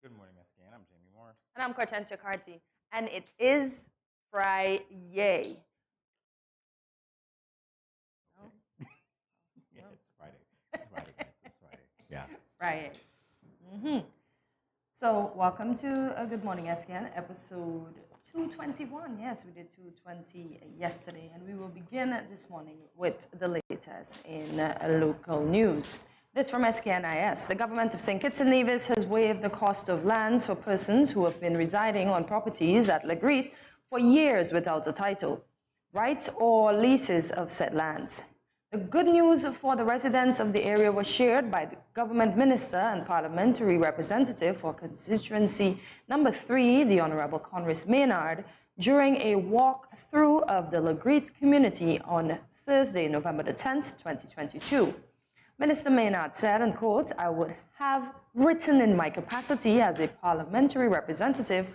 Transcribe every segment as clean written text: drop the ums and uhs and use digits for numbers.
Good morning, SKN. I'm Jamie Morris. And I'm Cortentia Carty. And it is Friday. Yeah, it's Friday. It's Friday, guys. It's Friday. Yeah. Friday. So, welcome to Good Morning SKN, episode 221. Yes, we did 220 yesterday. And we will begin this morning with the latest in local news. This from SKNIS. The government of St. Kitts and Nevis has waived the cost of lands for persons who have been residing on properties at Legreat for years without a title, rights or leases of said lands. The good news for the residents of the area was shared by the government minister and parliamentary representative for constituency number 3, the Honorable Conris Maynard, during a walk-through of the Legreat community on Thursday, November the 10th, 2022. Minister Maynard said, and quote, "I would have written in my capacity as a parliamentary representative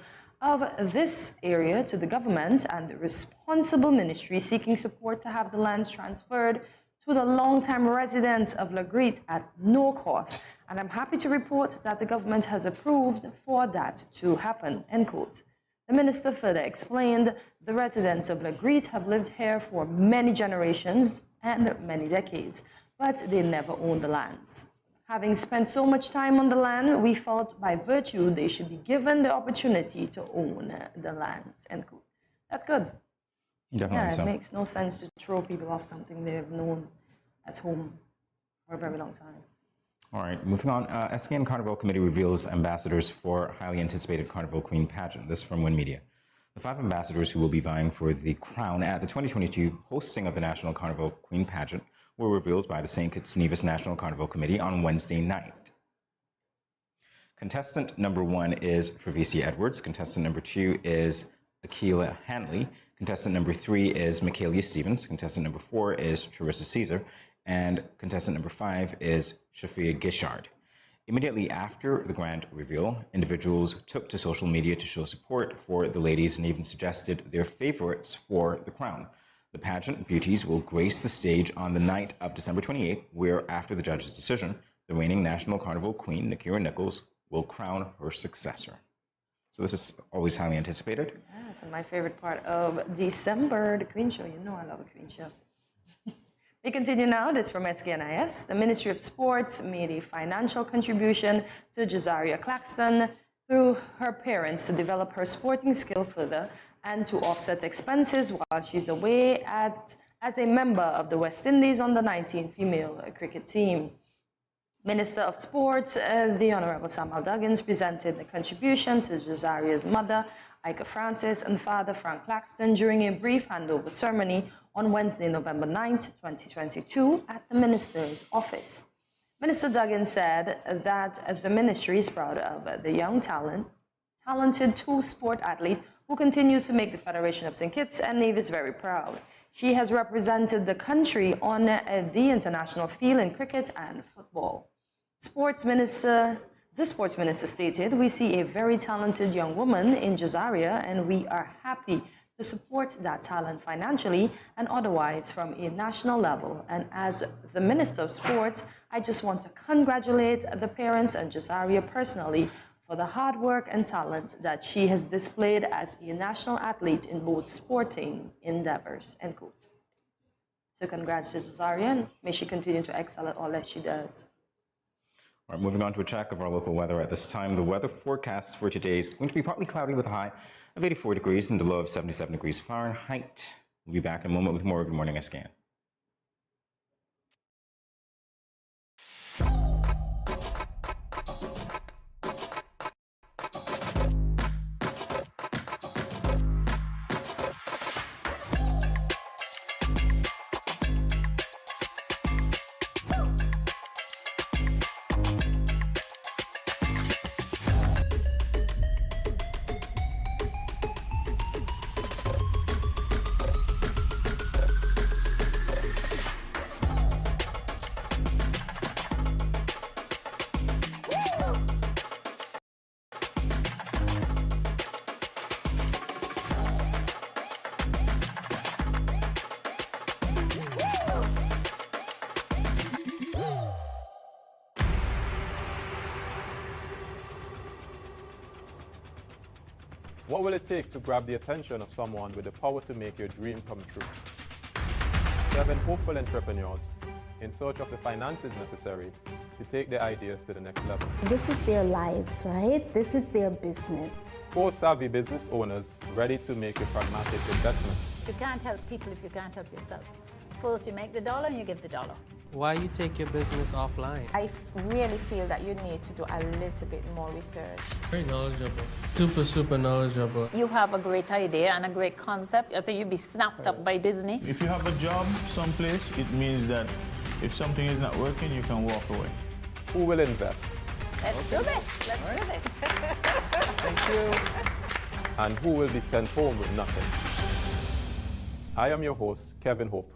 of this area to the government and the responsible ministry seeking support to have the lands transferred to the long-time residents of Legreat at no cost. And I'm happy to report that the government has approved for that to happen," end quote. The minister further explained the residents of Legreat have lived here for many generations and many decades, but they never owned the lands. Having spent so much time on the land, we felt by virtue they should be given the opportunity to own the lands, end quote. That's good. Definitely so. It makes no sense to throw people off something they've known as home for a very long time. All right, moving on. SKN Carnival Committee reveals ambassadors for highly anticipated Carnival Queen pageant. This from Win Media. The 5 ambassadors who will be vying for the crown at the 2022 hosting of the National Carnival Queen pageant were revealed by the St. Kitts Nevis National Carnival Committee on Wednesday night. Contestant number 1 is Trevesia Edwards. Contestant number 2 is Akila Hanley. Contestant number 3 is Michaelia Stevens. Contestant number 4 is Teresa Caesar. And contestant number 5 is Shafia Gishard. Immediately after the grand reveal, individuals took to social media to show support for the ladies and even suggested their favorites for the crown. The pageant beauties will grace the stage on the night of December 28th, where, after the judge's decision, the reigning National Carnival Queen, Nakira Nichols, will crown her successor. So this is always highly anticipated. Yes, and my favorite part of December, the Queen Show. You know I love a Queen Show. We continue now. This from SKNIS. The Ministry of Sports made a financial contribution to Josaria Claxton through her parents to develop her sporting skill further and to offset expenses while she's away as a member of the West Indies under-19 female cricket team. Minister of Sports, the Honorable Samuel Duggins, presented the contribution to Josaria's mother, Ika Francis, and father, Frank Claxton, during a brief handover ceremony on Wednesday, November 9th, 2022, at the minister's office. Minister Duggins said that the ministry is proud of the young talented two-sport athlete who continues to make the Federation of St. Kitts and Nevis very proud. She has represented the country on the international field in cricket and football. The sports minister stated, "We see a very talented young woman in Josaria, and we are happy to support that talent financially and otherwise from a national level. And as the Minister of Sports, I just want to congratulate the parents and Josaria personally for the hard work and talent that she has displayed as a national athlete in both sporting endeavors," end quote. So congrats to Josaria, and may she continue to excel at all that she does. All right, moving on to a check of our local weather at this time. The weather forecast for today is going to be partly cloudy with a high of 84 degrees and a low of 77 degrees Fahrenheit. We'll be back in a moment with more Good Morning SKN. What will it take to grab the attention of someone with the power to make your dream come true? 7 hopeful entrepreneurs in search of the finances necessary to take their ideas to the next level. This is their lives, right? This is their business. 4 savvy business owners ready to make a pragmatic investment. You can't help people if you can't help yourself. First you make the dollar and you give the dollar. Why you take your business offline? I really feel that you need to do a little bit more research. Very knowledgeable. Super knowledgeable. You have a great idea and a great concept. I think you'd be snapped up by Disney. If you have a job someplace, it means that if something is not working, you can walk away. Who will invest? Let's do this. Let's do this. Thank you. And who will be sent home with nothing? I am your host, Kevin Hope.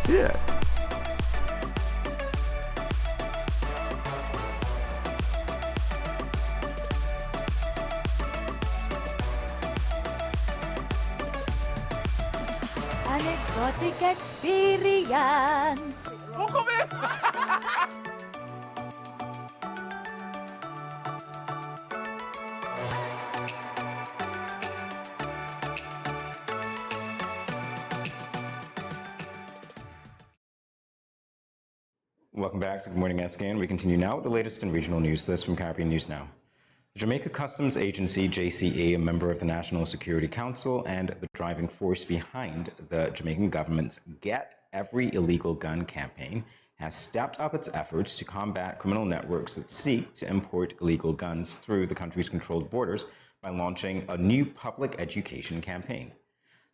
Cheers. An exotic experience. Welcome back to Good Morning SKN. We continue now with the latest in regional news. This from Caribbean News Now. The Jamaica Customs Agency, JCA, a member of the National Security Council and the driving force behind the Jamaican government's Get Every Illegal Gun campaign, has stepped up its efforts to combat criminal networks that seek to import illegal guns through the country's controlled borders by launching a new public education campaign.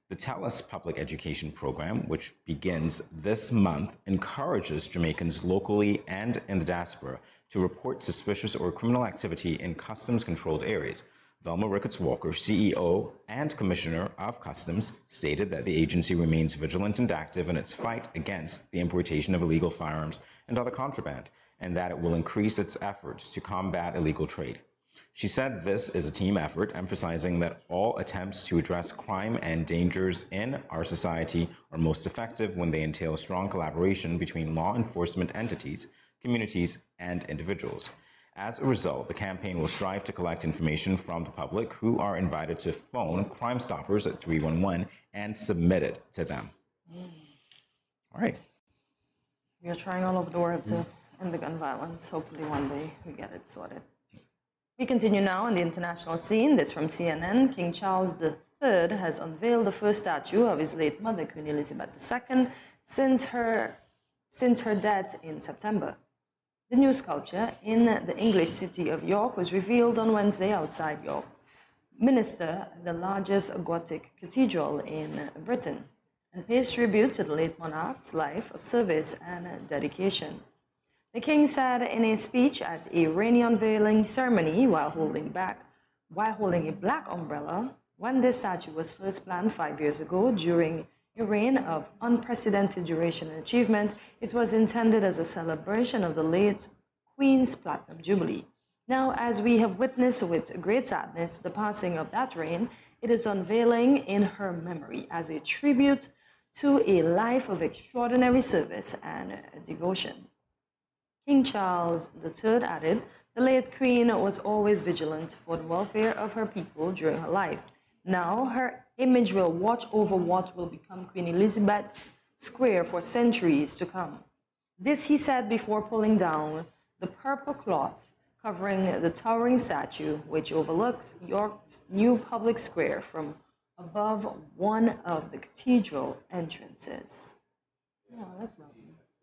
The Tell Us public education program, which begins this month, encourages Jamaicans locally and in the diaspora to report suspicious or criminal activity in customs-controlled areas. Velma Ricketts-Walker, CEO and Commissioner of Customs, stated that the agency remains vigilant and active in its fight against the importation of illegal firearms and other contraband, and that it will increase its efforts to combat illegal trade. She said this is a team effort, emphasizing that all attempts to address crime and dangers in our society are most effective when they entail strong collaboration between law enforcement entities, communities, and individuals. As a result, the campaign will strive to collect information from the public, who are invited to phone Crime Stoppers at 311 and submit it to them. All right. We are trying all over the world to end the gun violence. Hopefully one day we get it sorted. We continue now on the international scene. This from CNN. King Charles III has unveiled the first statue of his late mother, Queen Elizabeth II, since her death in September. The new sculpture in the English city of York was revealed on Wednesday outside York Minster, the largest Gothic cathedral in Britain, and pays tribute to the late monarch's life of service and dedication. The king said in a speech at a rainy unveiling ceremony while holding a black umbrella, when this statue was first planned 5 years ago during a reign of unprecedented duration and achievement, it was intended as a celebration of the late Queen's Platinum Jubilee. Now, as we have witnessed with great sadness the passing of that reign, it is unveiling in her memory as a tribute to a life of extraordinary service and devotion. King Charles III added, the late Queen was always vigilant for the welfare of her people during her life. Now, her image will watch over what will become Queen Elizabeth's Square for centuries to come. This he said before pulling down the purple cloth covering the towering statue, which overlooks York's new public square from above one of the cathedral entrances. Oh, that's lovely.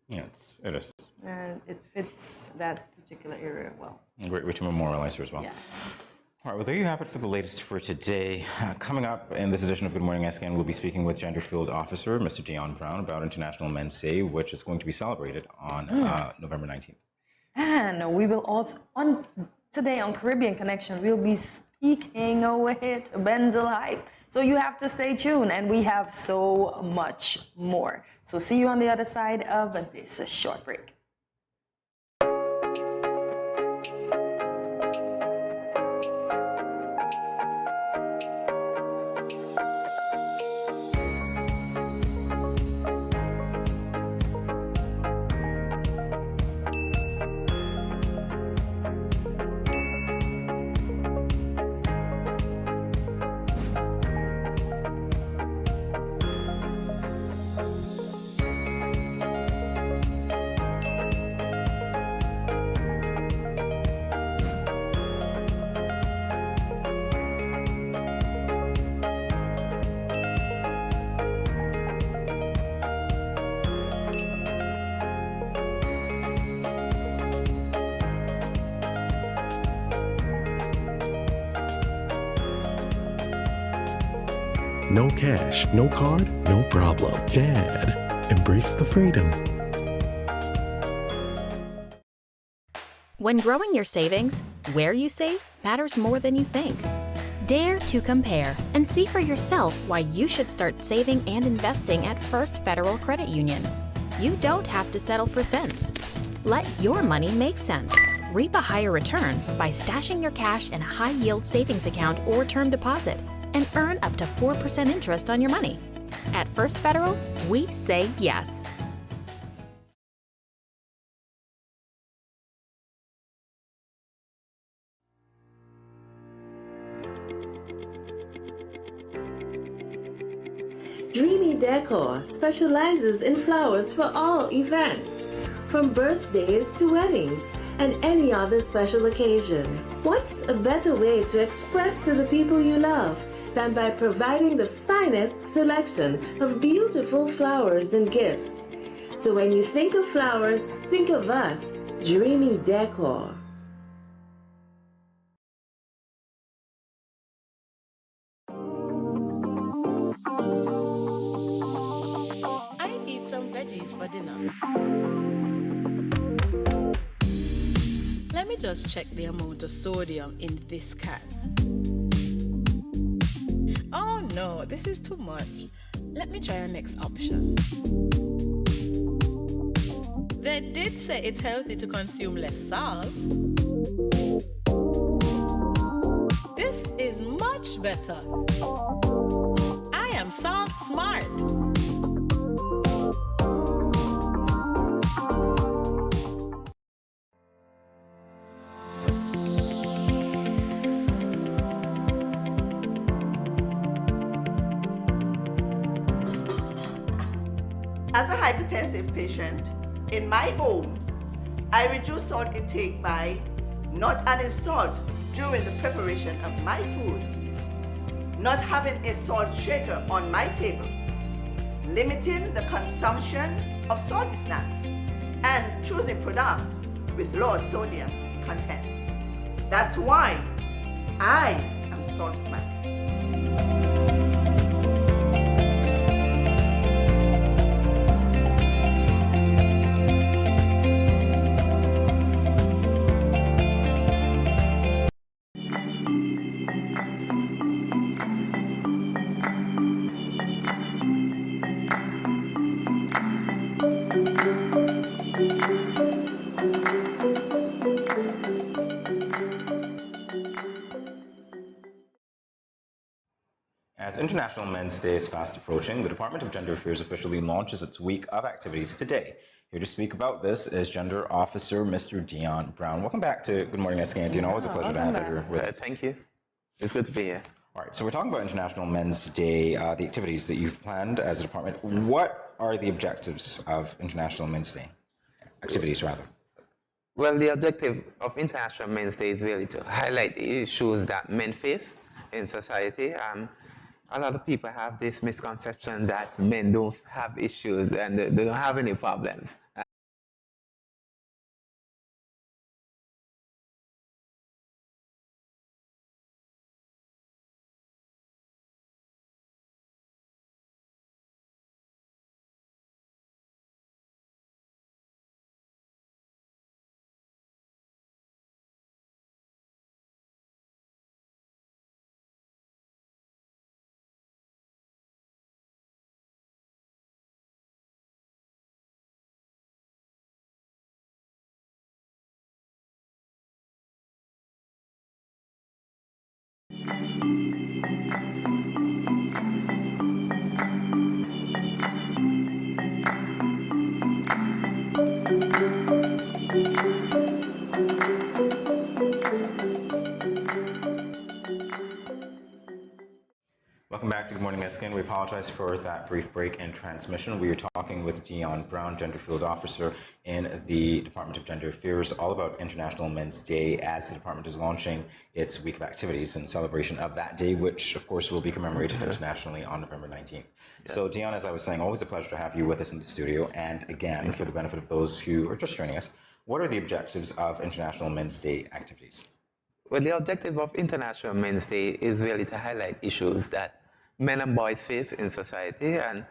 Yeah, it is. And it fits that particular area well. A great way to memorialize her as well. Yes. All right, well, there you have it for the latest for today. Coming up in this edition of Good Morning SKN, we'll be speaking with Gender Field Officer, Mr. Dion Brown, about International Men's Day, which is going to be celebrated on November 19th. And we will also, today on Caribbean Connection, we'll be speaking with Benzel Hype. So you have to stay tuned, and we have so much more. So see you on the other side of this short break. No cash, no card, no problem. Dad, embrace the freedom. When growing your savings, where you save matters more than you think. Dare to compare and see for yourself why you should start saving and investing at First Federal Credit Union. You don't have to settle for cents. Let your money make sense. Reap a higher return by stashing your cash in a high-yield savings account or term deposit and earn up to 4% interest on your money. At First Federal, we say yes. Dreamy Decor specializes in flowers for all events, from birthdays to weddings and any other special occasion. What's a better way to express to the people you love than by providing the finest selection of beautiful flowers and gifts? So when you think of flowers, think of us, Dreamy Decor. I need some veggies for dinner. Let me just check the amount of sodium in this can. Oh no, this is too much. Let me try our next option. They did say it's healthy to consume less salt. This is much better. I am salt smart. As a hypertensive patient, in my home, I reduce salt intake by not adding salt during the preparation of my food, not having a salt shaker on my table, limiting the consumption of salty snacks, and choosing products with lower sodium content. That's why I am salt smart. As International Men's Day is fast approaching, the Department of Gender Affairs officially launches its week of activities today. Here to speak about this is Gender Officer Mr. Dion Brown. Welcome back to Good Morning SKN. Dion, always a pleasure to have you here with us. Thank you. It's good to be here. All right, so we're talking about International Men's Day, the activities that you've planned as a department. What are the objectives of International Men's Day? Activities, rather. Well, the objective of International Men's Day is really to highlight the issues that men face in society. A lot of people have this misconception that men don't have issues and they don't have any problems. Welcome back to Good Morning SKN. We apologize for that brief break in transmission. We are talking with Dion Brown, Gender Field Officer in the Department of Gender Affairs, all about International Men's Day as the department is launching its week of activities in celebration of that day, which of course will be commemorated internationally on November 19th. Yes. So Dion, as I was saying, always a pleasure to have you with us in the studio. And again, for the benefit of those who are just joining us, what are the objectives of International Men's Day activities? Well, the objective of International Men's Day is really to highlight issues that men and boys face in society, and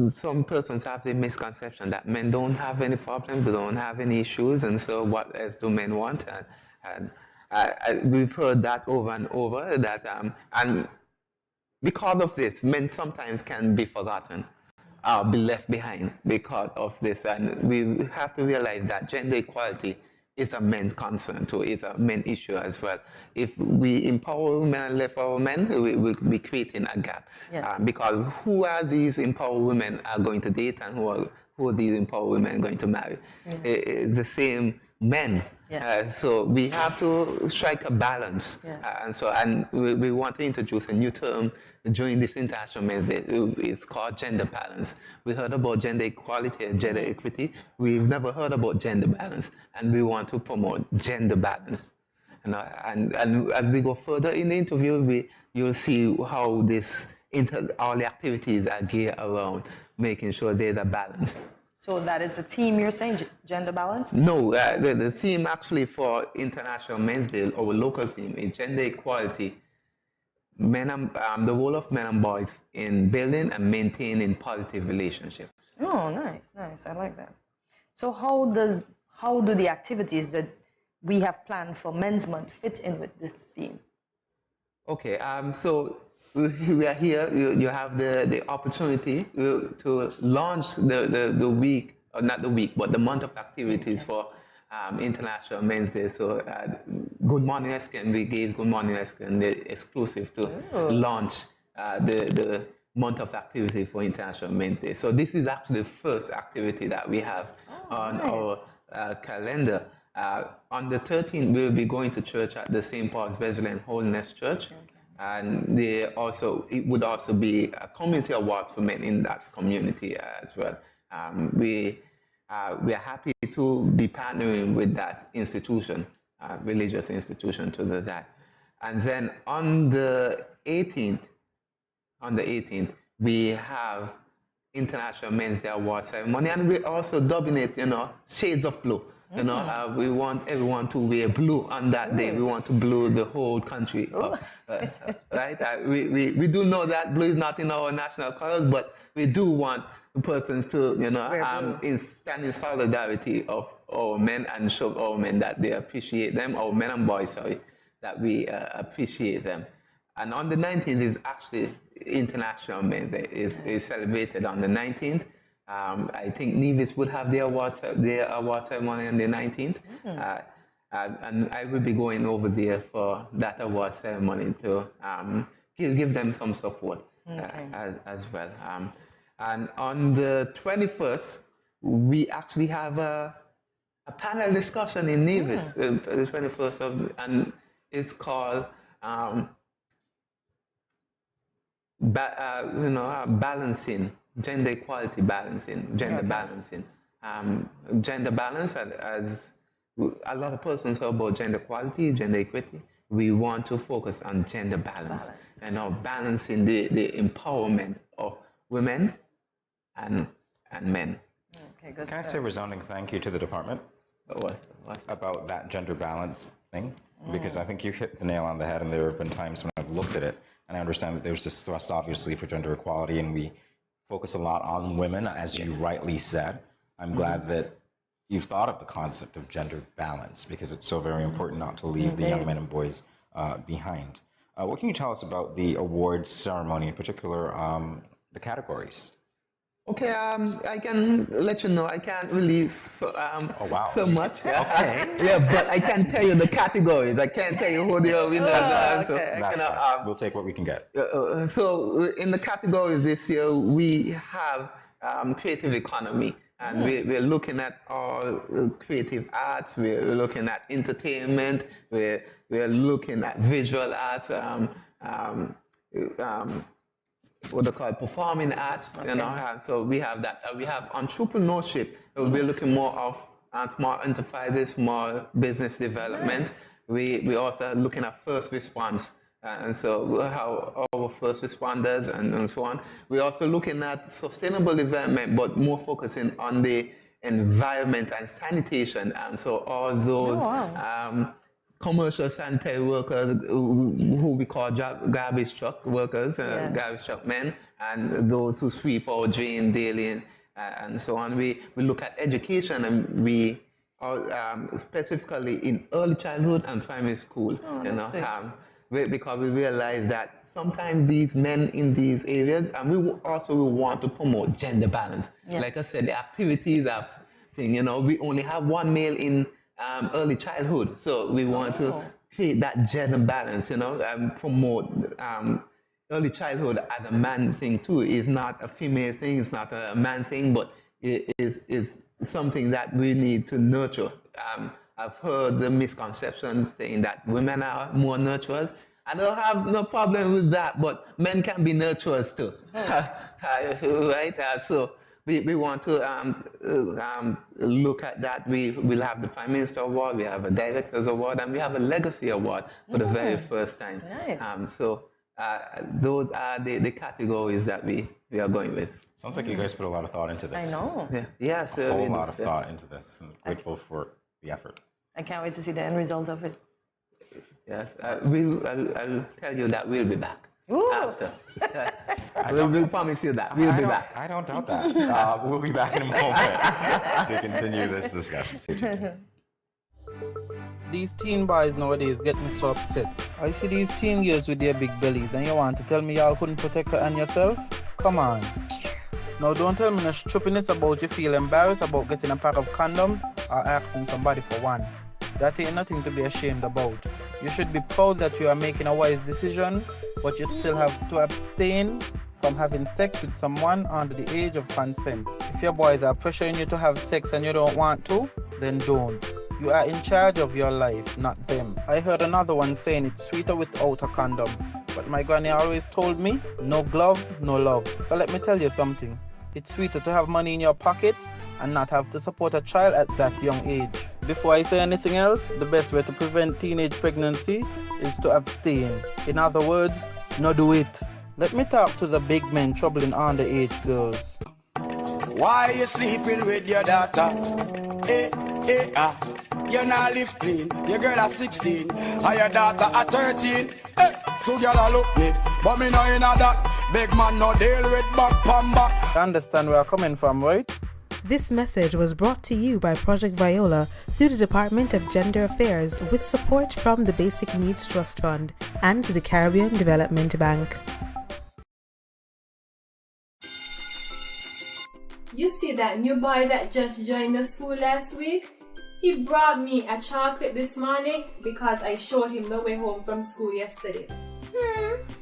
some persons have the misconception that men don't have any problems, they don't have any issues, and so what else do men want? And we've heard that over and over, that and because of this, men sometimes can be forgotten, be left behind because of this, and we have to realize that gender equality is a men's concern too, it's a men's issue as well. If we empower women and left our men, we will be creating a gap. Yes. Because who are these empowered women are going to date, and who are these empowered women going to marry? It's the same men. Yes. So we have to strike a balance. Yes. And we want to introduce a new term during this International Men's Day. It's called gender balance. We heard about gender equality and gender equity. We've never heard about gender balance, and we want to promote gender balance. And as we go further in the interview, you'll see how all the activities are geared around making sure there's a balance. So that is the theme you're saying, gender balance? No, the theme actually for International Men's Day, our local theme, is gender equality, the role of men and boys in building and maintaining positive relationships. Oh, nice. I like that. So how do the activities that we have planned for Men's Month fit in with this theme? Okay, so we are here. You have the opportunity to launch the week, or not the week, but the month of activities for International Men's Day. So Good Morning SKN, we gave Good Morning SKN the exclusive to launch the month of activity for International Men's Day. So this is actually the first activity that we have on our calendar. On the 13th, we'll be going to church at the St. Paul's Wesleyan Holiness Church. And it would also be a community awards for men in that community as well. We are happy to be partnering with that institution, religious institution, to do that. And then on the 18th, we have International Men's Day Award ceremony, and we also dubbing it, Shades of Blue. We want everyone to wear blue on that day. We want to blue the whole country up, right? We do know that blue is not in our national colors, but we do want persons to, stand in solidarity of our men and show our men that they appreciate them, our men and boys, that we appreciate them. And on the 19th is actually International Men's Day. Is celebrated on the 19th. I think Nevis would have their award ceremony on the 19th. And I will be going over there for that award ceremony to give them some support as well. And on the 21st, we actually have a panel discussion in Nevis, the 21st, and it's called balancing. Gender equality balancing, gender balancing. Gender balance, as a lot of persons heard about gender equality, gender equity, we want to focus on gender balance. Balancing the empowerment of women and men. Okay, good. Can I say a resounding thank you to the department about that gender balance thing? Because I think you hit the nail on the head, and there have been times when I've looked at it, and I understand that there's this thrust, obviously, for gender equality, and we focus a lot on women, as you rightly said. I'm glad that you've thought of the concept of gender balance, because it's so very important not to leave the young men and boys behind. What can you tell us about the awards ceremony, in particular, the categories? Okay, I can let you know. I can't release so much. Okay. But I can tell you the categories. I can't tell you who the winners are. So, that's fine. We'll take what we can get. So in the categories this year, we have creative economy. And we're looking at all creative arts. We're looking at entertainment. We're looking at visual arts. what they call performing arts, you know. So we have that. We have entrepreneurship. We're looking more of small enterprises, small business development. Nice. We also are looking at first response. And so how our first responders and so on. We're also looking at sustainable development, but more focusing on the environment and sanitation. And so all those commercial sanitary workers who we call garbage truck workers, garbage truck men, and those who sweep our drain daily and so on. We look at education, and we are specifically in early childhood and primary school. Because we realize that sometimes these men in these areas, and we want to promote gender balance. Yes. Like I said, the activities are thing. We only have one male in early childhood, so we want to create that gender balance. And promote early childhood as a man thing too. It's not a female thing. It's not a man thing, but it is something that we need to nurture. I've heard the misconception saying that women are more nurturers. I don't have no problem with that, but men can be nurturers too. Right? So we want to look at that. We will have the Prime Minister Award, we have a Director's Award, and we have a Legacy Award for the very first time. Nice. So those are the categories that we are going with. Sounds like you guys put a lot of thought into this. I know. Yeah, so a whole lot of thought into this. I'm grateful for the effort. I can't wait to see the end result of it. Yes, I'll tell you that we'll be back. After. We'll promise you that. We'll be back. I don't doubt that. We'll be back in a moment to continue this discussion. Stay tuned. These teen boys nowadays get me so upset. I see these teen girls with their big bellies, and you want to tell me y'all couldn't protect her and yourself? Come on. Now don't tell me no stupidness about you feel embarrassed about getting a pack of condoms or asking somebody for one. That ain't nothing to be ashamed about. You should be proud that you are making a wise decision, but you still have to abstain from having sex with someone under the age of consent. If your boys are pressuring you to have sex and you don't want to, then don't. You are in charge of your life, not them. I heard another one saying it's sweeter without a condom. But my granny always told me, no glove, no love. So let me tell you something. It's sweeter to have money in your pockets and not have to support a child at that young age. Before I say anything else, the best way to prevent teenage pregnancy is to abstain. In other words, no do it. Let me talk to the big men troubling underage girls. Why you sleeping with your daughter? You not live clean. Your girl at 16 and your daughter at 13. So girl a look me, but me no inna that. Big man no deal with back pamba. You understand where I'm coming from, right? This message was brought to you by Project Viola through the Department of Gender Affairs with support from the Basic Needs Trust Fund and the Caribbean Development Bank. You see that new boy that just joined the school last week? He brought me a chocolate this morning because I showed him the way home from school yesterday.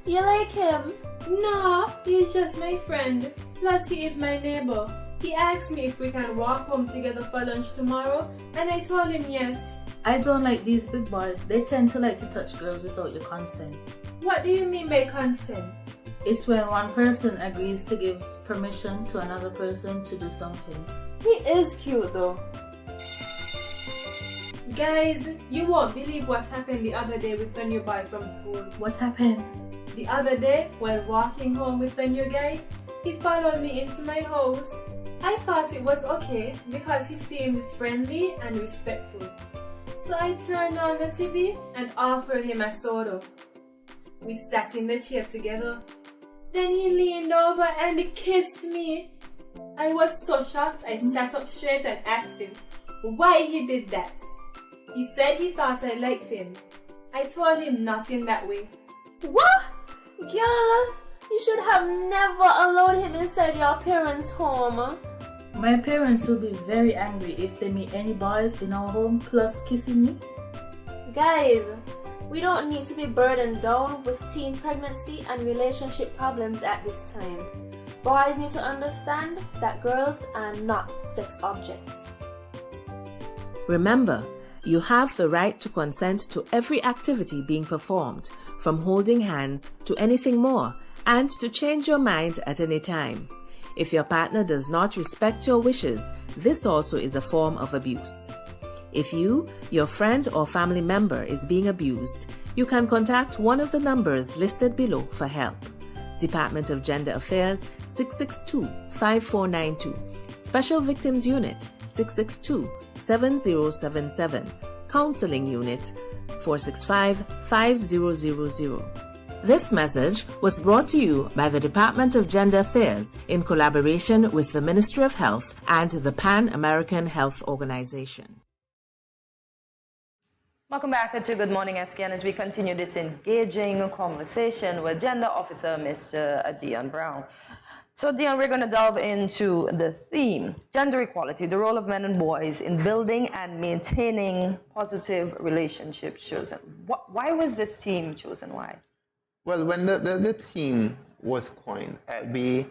You like him? No, he's just my friend. Plus he is my neighbor. He asked me if we can walk home together for lunch tomorrow, and I told him yes. I don't like these big boys. They tend to like to touch girls without your consent. What do you mean by consent? It's when one person agrees to give permission to another person to do something. He is cute though. Guys, you won't believe what happened the other day with the new boy from school. What happened? The other day, while walking home with the new guy, he followed me into my house. I thought it was okay because he seemed friendly and respectful. So I turned on the TV and offered him a soda. We sat in the chair together. Then he leaned over and kissed me. I was so shocked I sat up straight and asked him why he did that. He said he thought I liked him. I told him not in that way. What? Girl, you should have never allowed him inside your parents' home. My parents will be very angry if they meet any boys in our home plus kissing me. Guys, we don't need to be burdened down with teen pregnancy and relationship problems at this time. Boys need to understand that girls are not sex objects. Remember, You have the right to consent to every activity being performed, from holding hands to anything more, and to change your mind at any time. If your partner does not respect your wishes, this also is a form of abuse. If you, your friend or family member is being abused, you can contact one of the numbers listed below for help. Department of Gender Affairs 662-5492, Special Victims Unit 662-7077, Counseling Unit 465-5000. This message was brought to you by the Department of Gender Affairs in collaboration with the Ministry of Health and the Pan American Health Organization. Welcome back to Good Morning SKN as we continue this engaging conversation with Gender Officer Mr. Dion Brown. So Dion, we're going to delve into the theme, gender equality, the role of men and boys in building and maintaining positive relationships chosen. Why was this theme chosen? Why? Well, when the theme was coined, we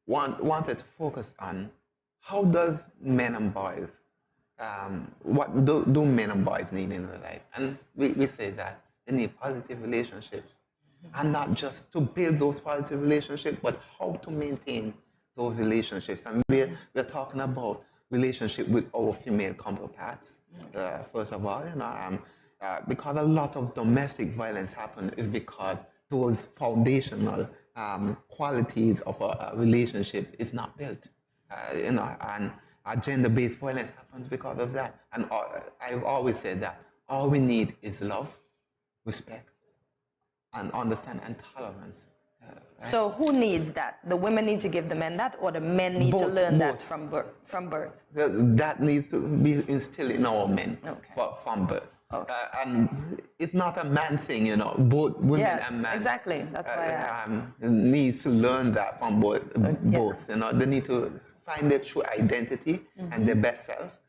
wanted to focus on how does men and boys, what do men and boys need in their life? And we say that they need positive relationships. And not just to build those positive relationships, but how to maintain those relationships. And we're talking about relationship with our female counterparts, first of all, because a lot of domestic violence happens is because those foundational qualities of a relationship is not built, and gender-based violence happens because of that. And I've always said that all we need is love, respect, and understand and tolerance. Right? So who needs that? The women need to give the men that, or the men need to learn that from birth? That needs to be instilled in our men from birth. Okay. And it's not a man thing, both women and men. Exactly. That's why I asked. Needs to learn that from both. They need to find their true identity and their best self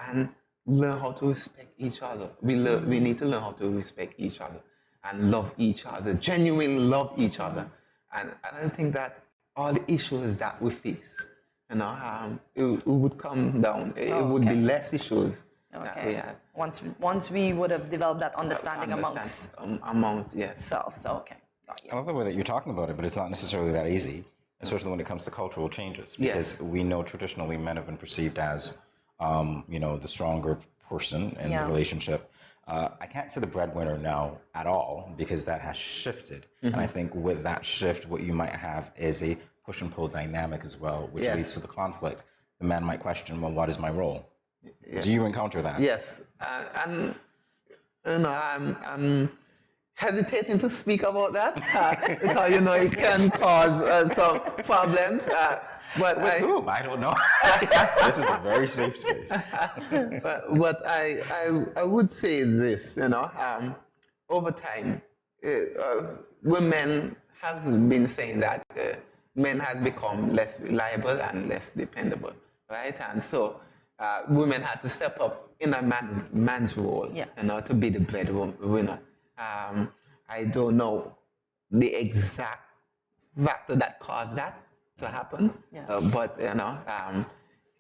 and learn how to respect each other. We need to learn how to respect each other and love each other, genuinely love each other. And I think that all the issues that we face, it would come down. It would be less issues that we have. Once we would have developed that understanding amongst self. So, okay. I love the way that you're talking about it, but it's not necessarily that easy, especially when it comes to cultural changes. Because we know traditionally men have been perceived as, the stronger person in the relationship. I can't say the breadwinner now at all, because that has shifted. And I think with that shift, what you might have is a push and pull dynamic as well, which leads to the conflict. The man might question, well, what is my role? Do you encounter that? Yes. I'm hesitating to speak about that because, it can cause some problems. But with whom? I don't know. This is a very safe space. but I would say this, over time, women have been saying that men have become less reliable and less dependable, right? And so women had to step up in a man's role, to be the breadwinner. I don't know the exact factor that caused that to happen, but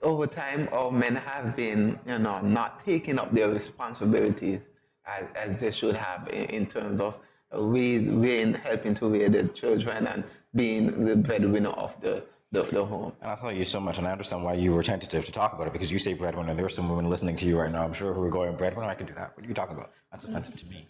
over time, our men have been, not taking up their responsibilities as they should have in terms of helping to rear the children and being the breadwinner of the home. And I'll tell you so much, and I understand why you were tentative to talk about it, because you say breadwinner. There are some women listening to you right now, I'm sure, who are going, breadwinner, I can do that. What are you talking about? That's offensive to me.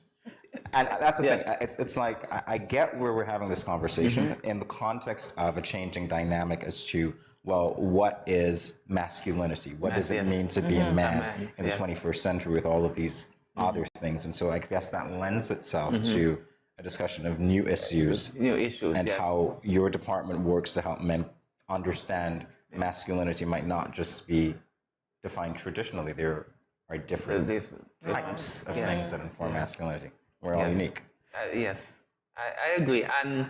And that's the thing. It's like, I get where we're having this conversation in the context of a changing dynamic as to, well, what is masculinity? What does it mean to be a man in the 21st century with all of these other things? And so I guess that lends itself to a discussion of new issues and how your department works to help men understand masculinity might not just be defined traditionally. There are different types of things that inform masculinity. We're all unique. Yes, I agree. And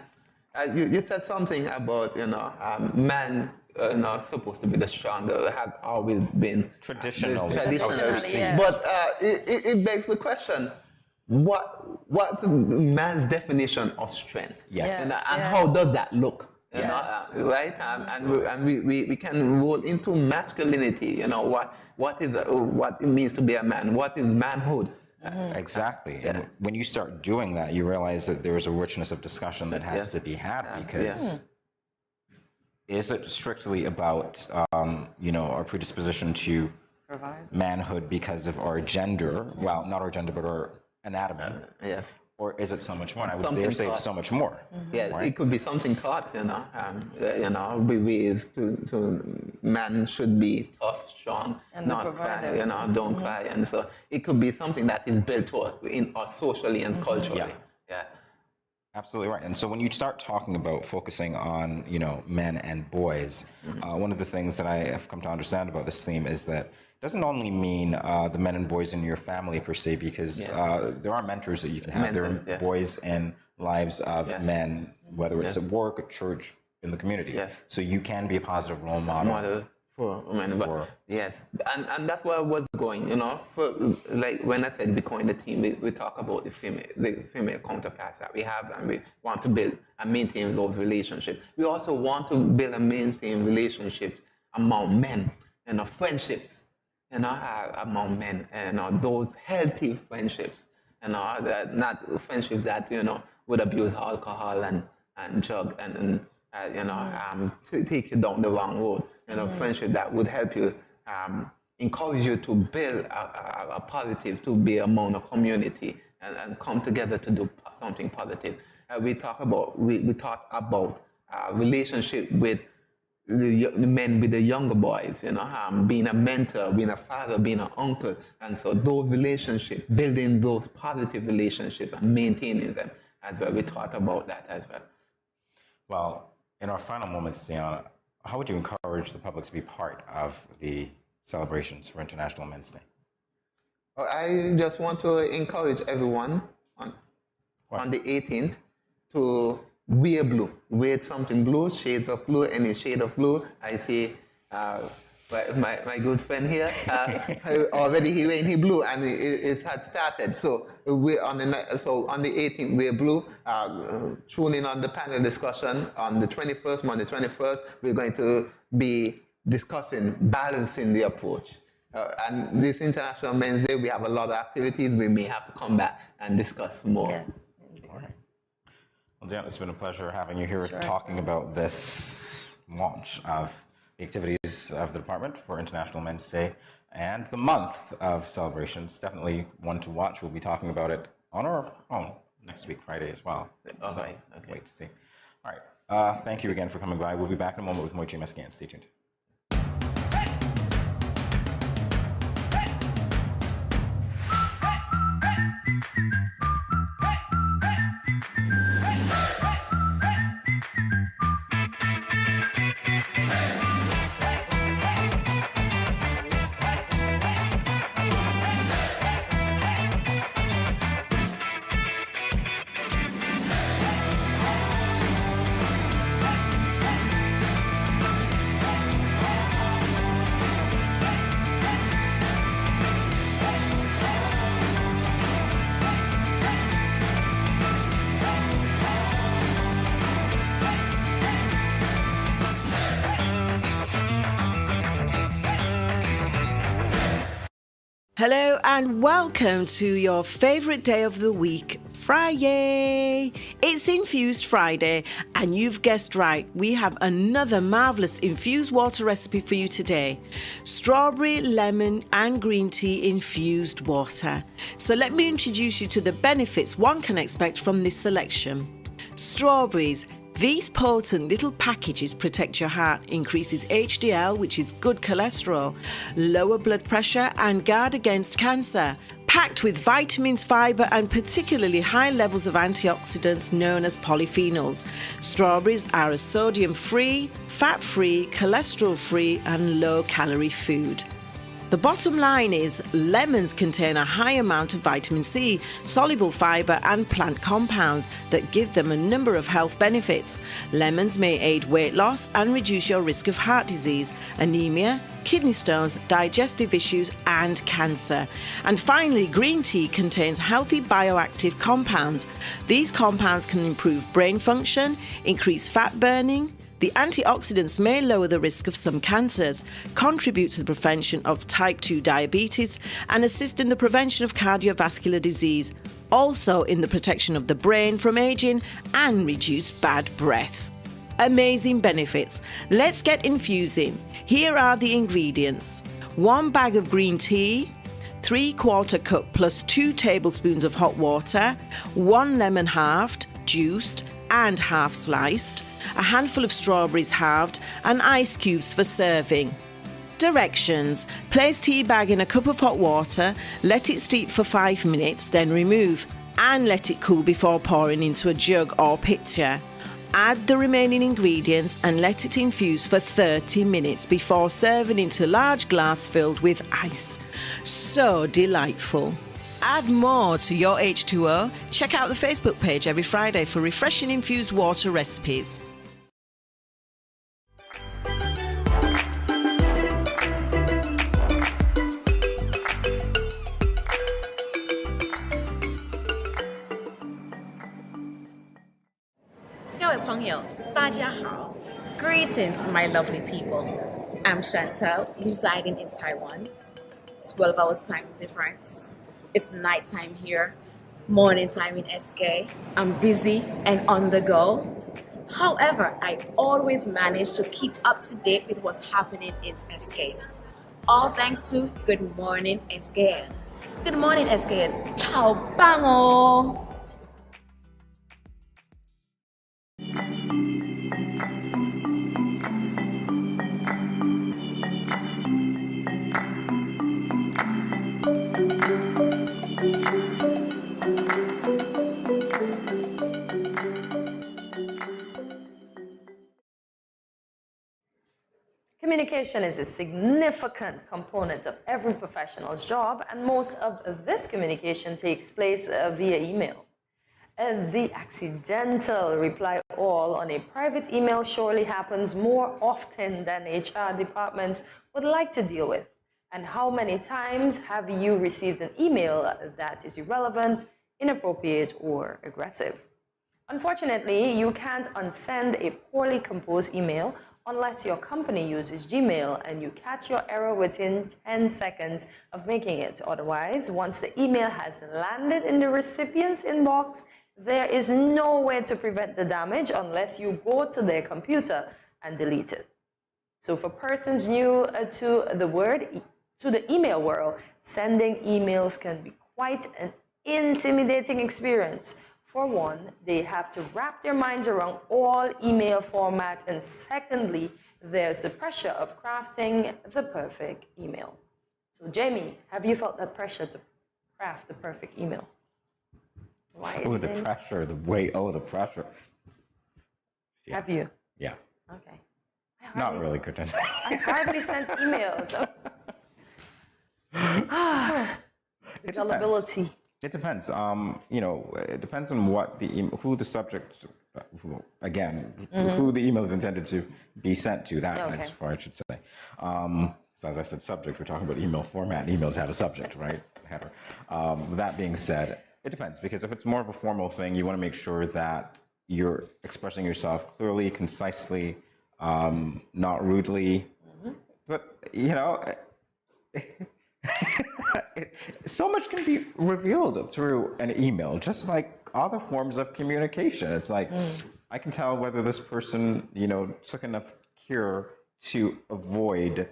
you said something about, men are not supposed to be the stronger, have always been traditional. But it begs the question, what's man's definition of strength? Yes. And how does that look? You Yes. know, right? And we can roll into masculinity. You know what it means to be a man. What is manhood? Exactly. And when you start doing that, you realize that there is a richness of discussion that has to be had, because is it strictly about, our predisposition to manhood because of our gender? Well, not our gender, but our anatomy. Yes. Or is it so much more? And I would Something dare say taught. it's so much more. Yeah, right? it could be something taught, we raised to man should be tough, strong, And not cry, don't cry. And so it could be something that is built toward in us socially and culturally. Yeah. Absolutely right. And so when you start talking about focusing on, men and boys, one of the things that I have come to understand about this theme is that it doesn't only mean the men and boys in your family per se, because there are mentors that you can have. There are boys in lives of men, whether it's at work, at church, in the community. Yes. So you can be a positive role model. For women, but yes, and that's where I was going. For like when I said becoming the team, we talk about the female counterparts that we have, and we want to build and maintain those relationships. We also want to build and maintain relationships among men, friendships, among men, those healthy friendships, that not friendships that would abuse alcohol and drug and take you down the wrong road. Friendship that would help you, encourage you to build a positive, to be among a community and come together to do something positive. We talk about relationship with the men with the younger boys, being a mentor, being a father, being an uncle, and so those relationships, building those positive relationships and maintaining them as well. We thought about that as well. Well, in our final moments, Diana, how would you encourage the public to be part of the celebrations for International Men's Day? I just want to encourage everyone on the 18th to wear blue. Wear something blue, shades of blue, any shade of blue. I see my good friend here, already he wearing his blue, and it had started. So on the 18th, we're blue. Tune in on the panel discussion on the 21st, Monday 21st. We're going to be discussing balancing the approach. And this International Men's Day, we have a lot of activities. We may have to come back and discuss more. Yes. All right. Well, Dan, it's been a pleasure having you here talking about this launch of the activities of the department for International Men's Day and the month of celebrations. Definitely one to watch. We'll be talking about it on our own next week, Friday as well. Okay. Wait to see. All right. Thank you again for coming by. We'll be back in a moment with more GMS SKN. Stay tuned. Hello and welcome to your favorite day of the week, Friday. It's Infused Friday, and you've guessed right, we have another marvelous infused water recipe for you today. Strawberry, lemon and green tea infused water. So let me introduce you to the benefits one can expect from this selection. Strawberries. These potent little packages protect your heart, increases HDL, which is good cholesterol, lower blood pressure and guard against cancer. Packed with vitamins, fiber and particularly high levels of antioxidants known as polyphenols. Strawberries are a sodium-free, fat-free, cholesterol-free and low-calorie food. The bottom line is lemons contain a high amount of vitamin C, soluble fiber and plant compounds that give them a number of health benefits. Lemons may aid weight loss and reduce your risk of heart disease, anemia, kidney stones, digestive issues and cancer. And finally, green tea contains healthy bioactive compounds. These compounds can improve brain function, increase fat burning, The antioxidants may lower the risk of some cancers, contribute to the prevention of type 2 diabetes, and assist in the prevention of cardiovascular disease, also in the protection of the brain from aging and reduce bad breath. Amazing benefits. Let's get infusing. Here are the ingredients. 1 bag of green tea, 3/4 cup plus 2 tablespoons of hot water, 1 lemon halved, juiced and half sliced, a handful of strawberries halved, and ice cubes for serving. Directions. Place tea bag in a cup of hot water, let it steep for 5 minutes, then remove and let it cool before pouring into a jug or pitcher. Add the remaining ingredients and let it infuse for 30 minutes before serving into a large glass filled with ice. So delightful. Add more to your H2O. Check out the Facebook page every Friday for refreshing infused water recipes. Greetings, my lovely people. I'm Chantel, residing in Taiwan. 12 hours time difference. It's nighttime here, morning time in SK. I'm busy and on the go. However, I always manage to keep up to date with what's happening in SK. All thanks to Good Morning SKN. Good morning SKN. Ciao, bango! Communication is a significant component of every professional's job, and most of this communication takes place via email. The accidental reply all on a private email surely happens more often than HR departments would like to deal with. And how many times have you received an email that is irrelevant, inappropriate, or aggressive? Unfortunately, you can't unsend a poorly composed email unless your company uses Gmail and you catch your error within 10 seconds of making it. Otherwise, once the email has landed in the recipient's inbox, there is no way to prevent the damage unless you go to their computer and delete it. So for persons new to the email world, sending emails can be quite an intimidating experience. For one, they have to wrap their minds around all email format, and secondly, there's the pressure of crafting the perfect email. So Jamie, have you felt that pressure to craft the perfect email? Why is the Jamie? pressure, the weight, the pressure. Yeah. Have you? Yeah. Okay. Not really good. I hardly sent emails. The gullibility. It depends. It depends on what who the subject, who the email is intended to be sent to. That's what I should say. So as I said, subject. We're talking about email format. Emails have a subject, right? Header. That being said, it depends, because if it's more of a formal thing, you want to make sure that you're expressing yourself clearly, concisely, not rudely. But so much can be revealed through an email, just like other forms of communication. It's like, I can tell whether this person, took enough care to avoid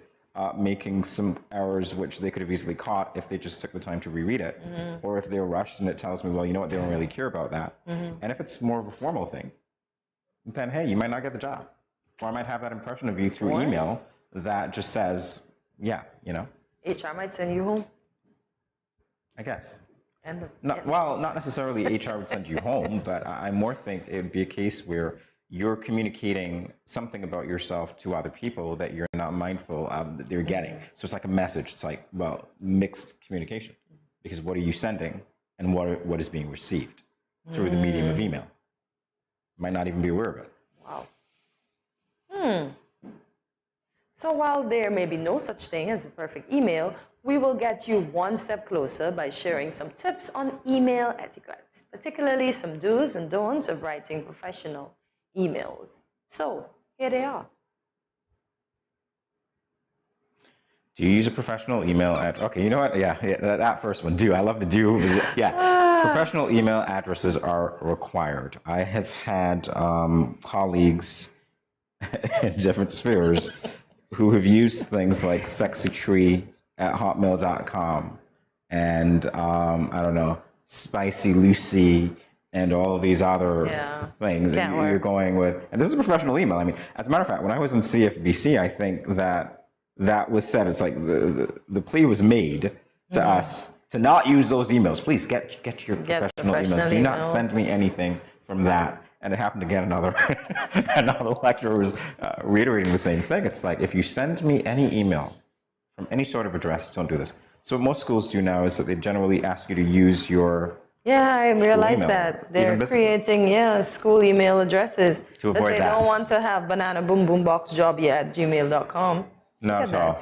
making some errors which they could have easily caught if they just took the time to reread it, or if they're rushed and it tells me, well, you know what, they don't really care about that. And if it's more of a formal thing, then hey, you might not get the job, or I might have that impression of you through email that just says, yeah, HR might send you home. I guess. Not necessarily HR would send you home, but I more think it would be a case where you're communicating something about yourself to other people that you're not mindful of that they're getting. So it's like a message. It's like, mixed communication. Because what are you sending and what is being received through the medium of email? You might not even be aware of it. Wow. So while there may be no such thing as a perfect email, we will get you one step closer by sharing some tips on email etiquette, particularly some do's and don'ts of writing professional emails. So Here they are. Do you use a professional email address? Okay, you know what? Yeah, that first one. Do. I love the do. Yeah. Professional email addresses are required. I have had colleagues in different spheres who have used things like sexytree@hotmail.com and I don't know, Spicy Lucy and all of these other things. And you're going with, and this is a professional email. I mean, as a matter of fact, when I was in CFBC, I think that was said. It's like the plea was made to us to not use those emails. Please get your professional emails. Do not send me anything from that. And it happened again. Another lecturer was reiterating the same thing. It's like, if you send me any email from any sort of address, don't do this. So what most schools do now is that they generally ask you to use your I realized that. They're creating, school email addresses. To avoid they that. don't want to have banana boom boom box gmail.com. Not at all.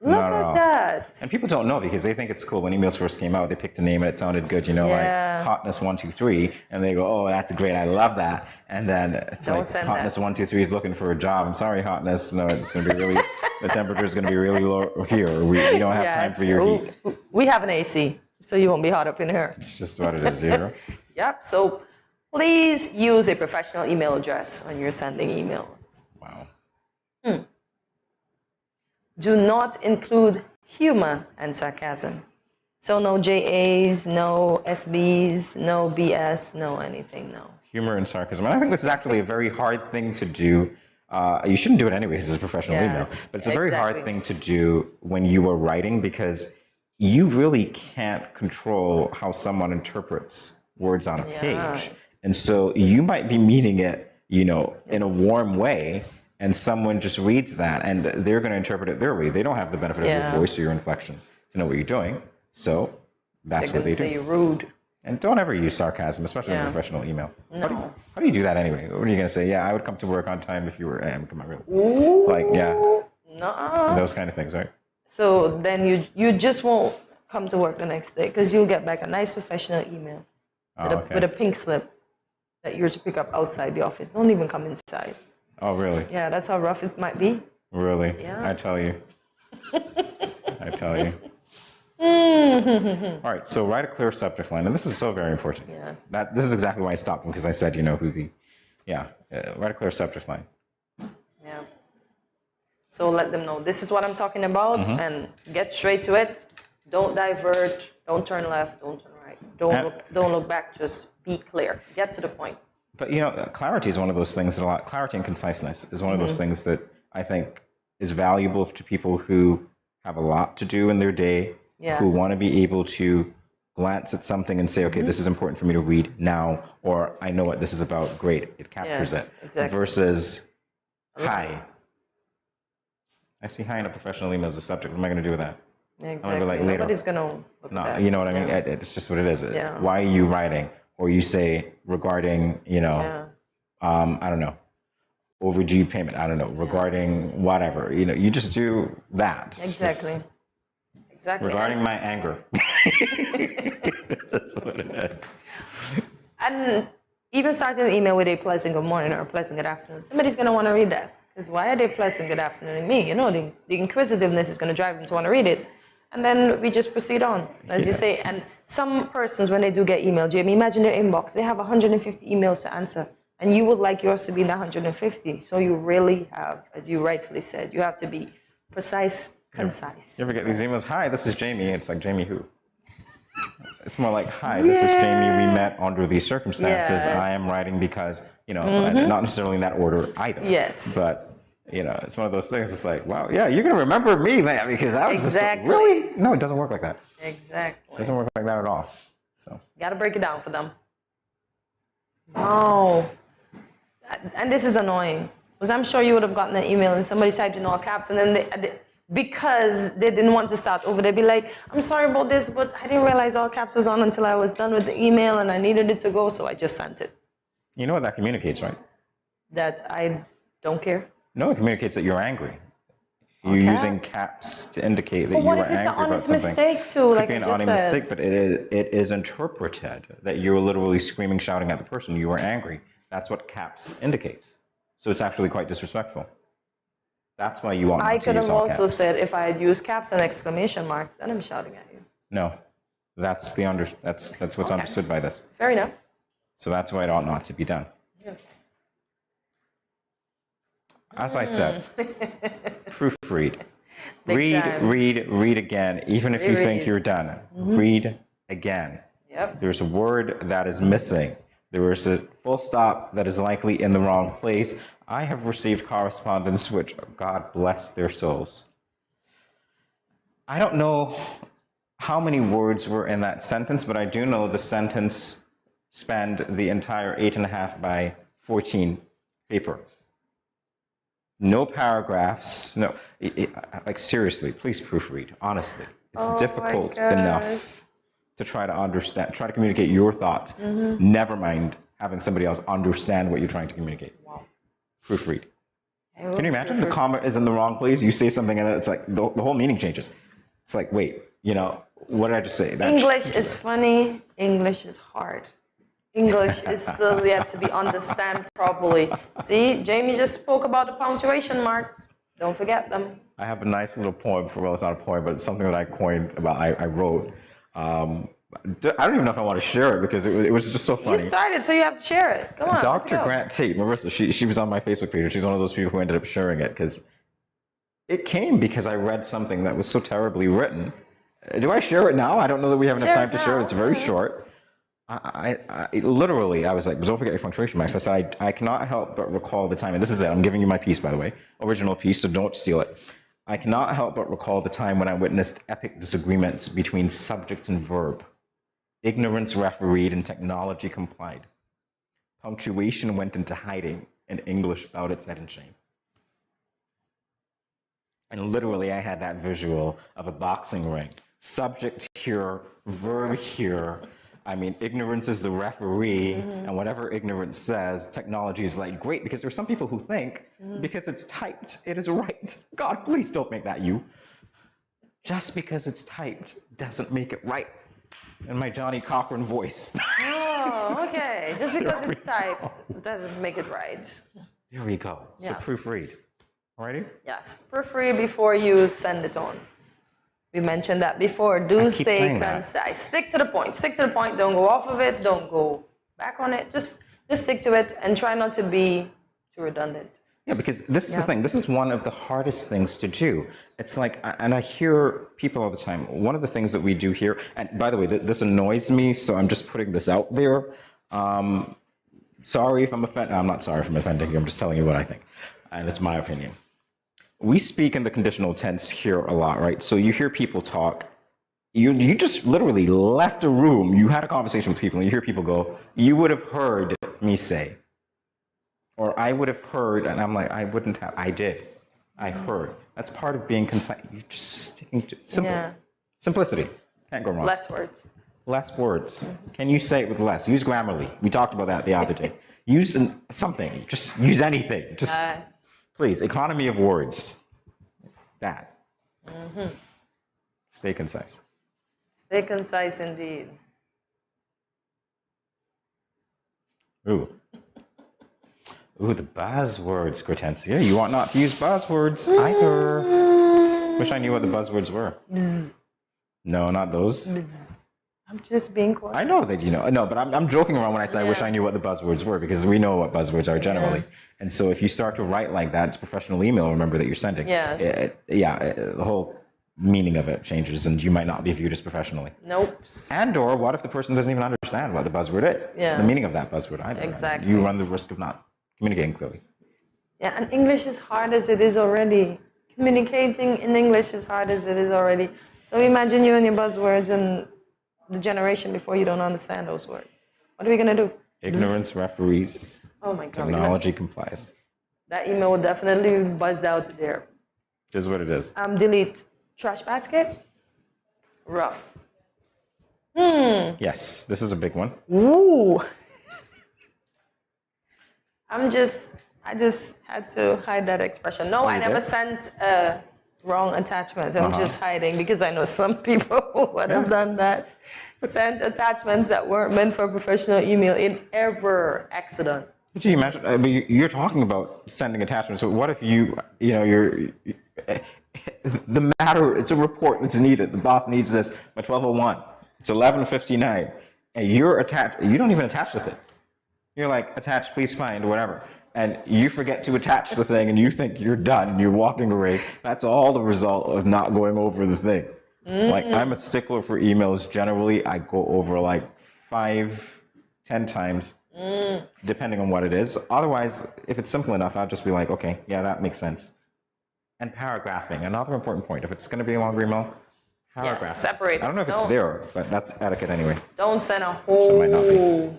Look at that. And people don't know because they think it's cool. When emails first came out, they picked a name and it sounded good, like Hotness123. And they go, oh, that's great. I love that. And then it's like Hotness123 is looking for a job. I'm sorry, Hotness. No, it's going to be really, the temperature is going to be really low here. We don't have time for your heat. We have an AC, so you won't be hot up in here. It's just what it is here. Yep. So please use a professional email address when you're sending emails. Wow. Do not include humor and sarcasm. So no JAs, no SBs, no BS, no anything, no. Humor and sarcasm. And I think this is actually a very hard thing to do. You shouldn't do it anyway because it's a professional email. But it's a very hard thing to do when you are writing because you really can't control how someone interprets words on a page. And so you might be meaning it, in a warm way. And someone just reads that and they're going to interpret it their way. They don't have the benefit of your voice or your inflection to know what you're doing. So that's what they do. Say you're rude. And don't ever use sarcasm, especially in a professional email. No. How do you do that anyway? What are you going to say? Yeah, I would come to work on time if you were, come on, really. Ooh, Nuh-uh. Those kind of things, right? So then you just won't come to work the next day because you'll get back a nice professional email with a pink slip that you're to pick up outside the office. Don't even come inside. Oh, really? Yeah, that's how rough it might be. Really? Yeah. I tell you. All right, so write a clear subject line. And this is so very important. Yes. This is exactly why I stopped them, because I said, write a clear subject line. Yeah. So let them know, this is what I'm talking about, and get straight to it. Don't divert, don't turn left, don't turn right. Don't look back, just be clear. Get to the point. But clarity is one of those things that clarity and conciseness is one of those things that I think is valuable to people who have a lot to do in their day, who want to be able to glance at something and say, okay, this is important for me to read now, or I know what this is about, great, it captures it. Exactly. Versus, hi. I see hi in a professional email as a subject. What am I going to do with that? Exactly. I'm going to be like, later. Nobody's going to look at that. You know what I mean? It's just what it is. Why are you writing? Or you say regarding, I don't know, overdue payment, I don't know, regarding whatever, you just do that. Exactly. Exactly. Regarding my anger. That's what it is. And even starting an email with a pleasant good morning or a pleasant good afternoon, somebody's going to want to read that. Because why are they pleasant good afternoon me? The inquisitiveness is going to drive them to want to read it. And then we just proceed on, as you say. And some persons, when they do get email, Jamie, imagine their inbox. They have 150 emails to answer. And you would like yours to be in the 150. So you really have, as you rightfully said, you have to be precise, concise. You ever get these emails? Hi, this is Jamie. It's like, Jamie who? It's more like, hi, this is Jamie. We met under these circumstances. I am writing because, not necessarily in that order either. Yes. But, it's one of those things. It's like, wow, yeah, you're going to remember me, man, because I was just really? No, it doesn't work like that. Exactly. It doesn't work like that at all. So. You got to break it down for them. Oh. And this is annoying. Because I'm sure you would have gotten an email and somebody typed in all caps and then because they didn't want to start over, they'd be like, I'm sorry about this, but I didn't realize all caps was on until I was done with the email and I needed it to go, so I just sent it. You know what that communicates, right? That I don't care? No, it communicates that you're angry. You're using caps to indicate that you are angry about something. What if it's an honest mistake too? It could be an honest mistake, but it is interpreted that you're literally screaming, shouting at the person. You are angry. That's what caps indicates. So it's actually quite disrespectful. That's why you ought not I to could use have all also caps. said if I had used caps and exclamation marks, then I'm shouting at you. No, that's what's understood by this. Fair enough. So that's why it ought not to be done. Okay. As I said, proofread. Big time. Read again, even if you think Reread. you're done. Mhm. Read again. Yep. There's a word that is missing. There is a full stop that is likely in the wrong place. I have received correspondence which, God bless their souls. I don't know how many words were in that sentence, but I do know the sentence spanned the entire 8.5 by 14 paper. No paragraphs, no, like seriously, please proofread, honestly. It's difficult enough to try to understand, try to communicate your thoughts, never mind having somebody else understand what you're trying to communicate. Wow. Proofread. Can you imagine the comma is in the wrong place? You say something and it's like the whole meaning changes. It's like, wait, what did I just say? English is funny, English is hard. English is still yet to be understood properly. See, Jamie just spoke about the punctuation marks. Don't forget them. I have a nice little poem well, it's not a poem, but it's something that I coined about, I wrote. I don't even know if I want to share it because it was just so funny. You started, so you have to share it. Come on, Dr. let's go. Grant Tate, Marissa, she was on my Facebook page, and she's one of those people who ended up sharing it because it came because I read something that was so terribly written. Do I share it now? I don't know that we have enough time to share it. It's very short. I literally, I was like, don't forget your punctuation marks. I said, I cannot help but recall the time, and this is it, I'm giving you my piece, by the way, original piece, so don't steal it. I cannot help but recall the time when I witnessed epic disagreements between subject and verb. Ignorance refereed and technology complied. Punctuation went into hiding and English bowed its head in shame. And literally, I had that visual of a boxing ring. Subject here, verb here. I mean, ignorance is the referee, and whatever ignorance says, technology is like, great, because there's some people who think, because it's typed, it is right. God, please don't make that you. Just because it's typed doesn't make it right. In my Johnny Cochran voice. Oh, okay. Just because it's typed doesn't make it right. There we go. So Yeah. proofread. Alrighty? Yes, proofread before you send it on. We mentioned that before. Do I keep stay saying that. concise. Stick to the point. Stick to the point. Don't go off of it. Don't go back on it. Just stick to it and try not to be too redundant. Yeah, because this is the thing. This is one of the hardest things to do. It's like, and I hear people all the time, one of the things that we do here, and by the way, this annoys me, so I'm just putting this out there. Sorry if I'm offending, I'm not sorry if I'm offending you, I'm just telling you what I think. And it's my opinion. We speak in the conditional tense here a lot, right? So you hear people talk, you just literally left a room, you had a conversation with people, and you hear people go, you would have heard me say. Or I would have heard, and I'm like, I wouldn't have, I did. I heard. That's part of being concise. You're just sticking to simple. Yeah. Simplicity. Can't go wrong. Less words. Less words. Can you say it with less? Use Grammarly. We talked about that the other day. Use something. Just use anything. Just please, economy of words. That. Stay concise. Stay concise indeed. Ooh. Ooh, the buzzwords, Hortensia. You ought not to use buzzwords either. Wish I knew what the buzzwords were. Bzz. No, not those. Bzz. I'm just being quiet. I know that you know. No, but I'm joking around when I say I wish I knew what the buzzwords were, because we know what buzzwords are generally. And so if you start to write like that, it's professional email, remember, that you're sending. Yes. The whole meaning of it changes, and you might not be viewed as professionally. Nope. And or what if the person doesn't even understand what the buzzword is? Yeah. The meaning of that buzzword either. Exactly. You run the risk of not communicating clearly. Yeah, and English is hard as it is already. Communicating in English is hard as it is already. So imagine you and your buzzwords and the generation before you don't understand those words. What are we going to do? Ignorance referees. Oh my God. Technology complies. That email will definitely be buzzed out there. Is what it is. Delete. Trash basket. Rough. Yes, this is a big one. Ooh. I just had to hide that expression. No, I never sent a wrong attachment. I'm just hiding because I know some people would have done that. Sent attachments that weren't meant for professional email in error, accident. Could you imagine? I mean, you're talking about sending attachments. So what if you're the matter? It's a report that's needed. The boss needs this by 12:01. It's 11:59, and you're attached. You don't even attach the thing. You're like, attach, please find, whatever. And you forget to attach the thing and you think you're done and you're walking away. That's all the result of not going over the thing. Like, I'm a stickler for emails. Generally, I go over like 5-10 times, depending on what it is. Otherwise, if it's simple enough, I'll just be like, okay, yeah, that makes sense. And paragraphing, another important point. If it's going to be a longer email, paragraph. Yes, separate. I don't know if it's there, but that's etiquette anyway. Don't send a So it might not be.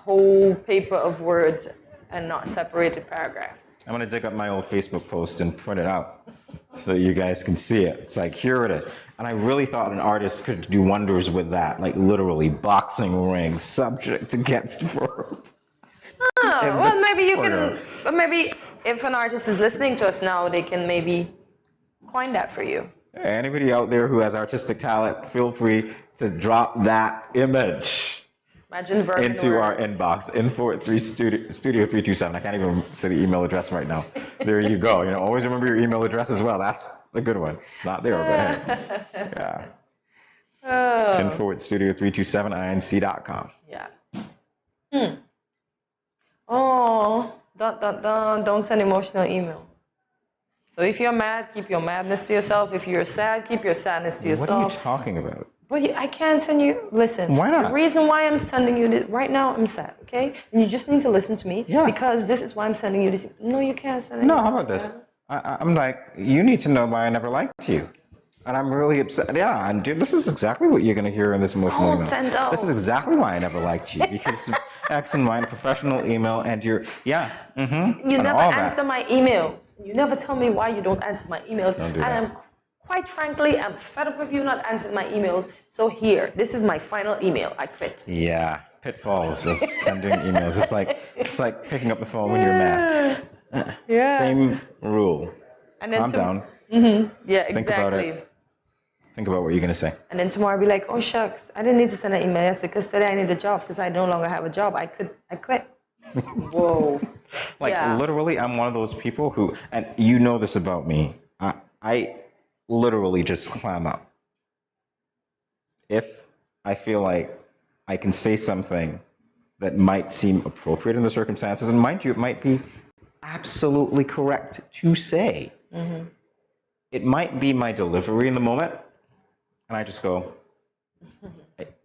whole paper of words and not separated paragraphs. I'm going to dig up my old Facebook post and print it out so that you guys can see it. It's like, here it is. And I really thought an artist could do wonders with that, like literally boxing ring, subject against verb. Oh, well, maybe you can, but maybe if an artist is listening to us now, they can maybe coin that for you. Anybody out there who has artistic talent, feel free to drop that image into our inbox, info@studio327. I can't even say the email address right now. There you go. Always remember your email address as well. That's a good one. It's not there, but hey. Yeah. info@studio327inc.com. Yeah. Oh, don't send emotional emails. So if you're mad, keep your madness to yourself. If you're sad, keep your sadness to yourself. What are you talking about? But I can't send you, listen. Why not? The reason why I'm sending you this, right now I'm sad, okay? And you just need to listen to me. Yeah. Because this is why I'm sending you this. No, you can't send it. No, how about this? I'm like, you need to know why I never liked you. And I'm really upset. Yeah, and dude, this is exactly what you're going to hear in this emotional email. Send those. This is exactly why I never liked you. Because X and Y, a professional email, and you're, You never answer my emails. You never tell me why you don't answer my emails. Don't do that. Quite frankly, I'm fed up with you not answering my emails. So here, this is my final email. I quit. Yeah, pitfalls of sending emails. It's like picking up the phone when you're mad. Yeah. Same rule. And then calm down. Yeah, Think about exactly. it. Think about what you're going to say. And then tomorrow I'll be like, oh shucks, I didn't need to send an email yesterday because today I need a job because I no longer have a job. I quit. Whoa. Literally, I'm one of those people who, and you know this about me, I literally just clam up. If I feel like I can say something that might seem appropriate in the circumstances, and mind you, it might be absolutely correct to say. It might be my delivery in the moment, and I just go.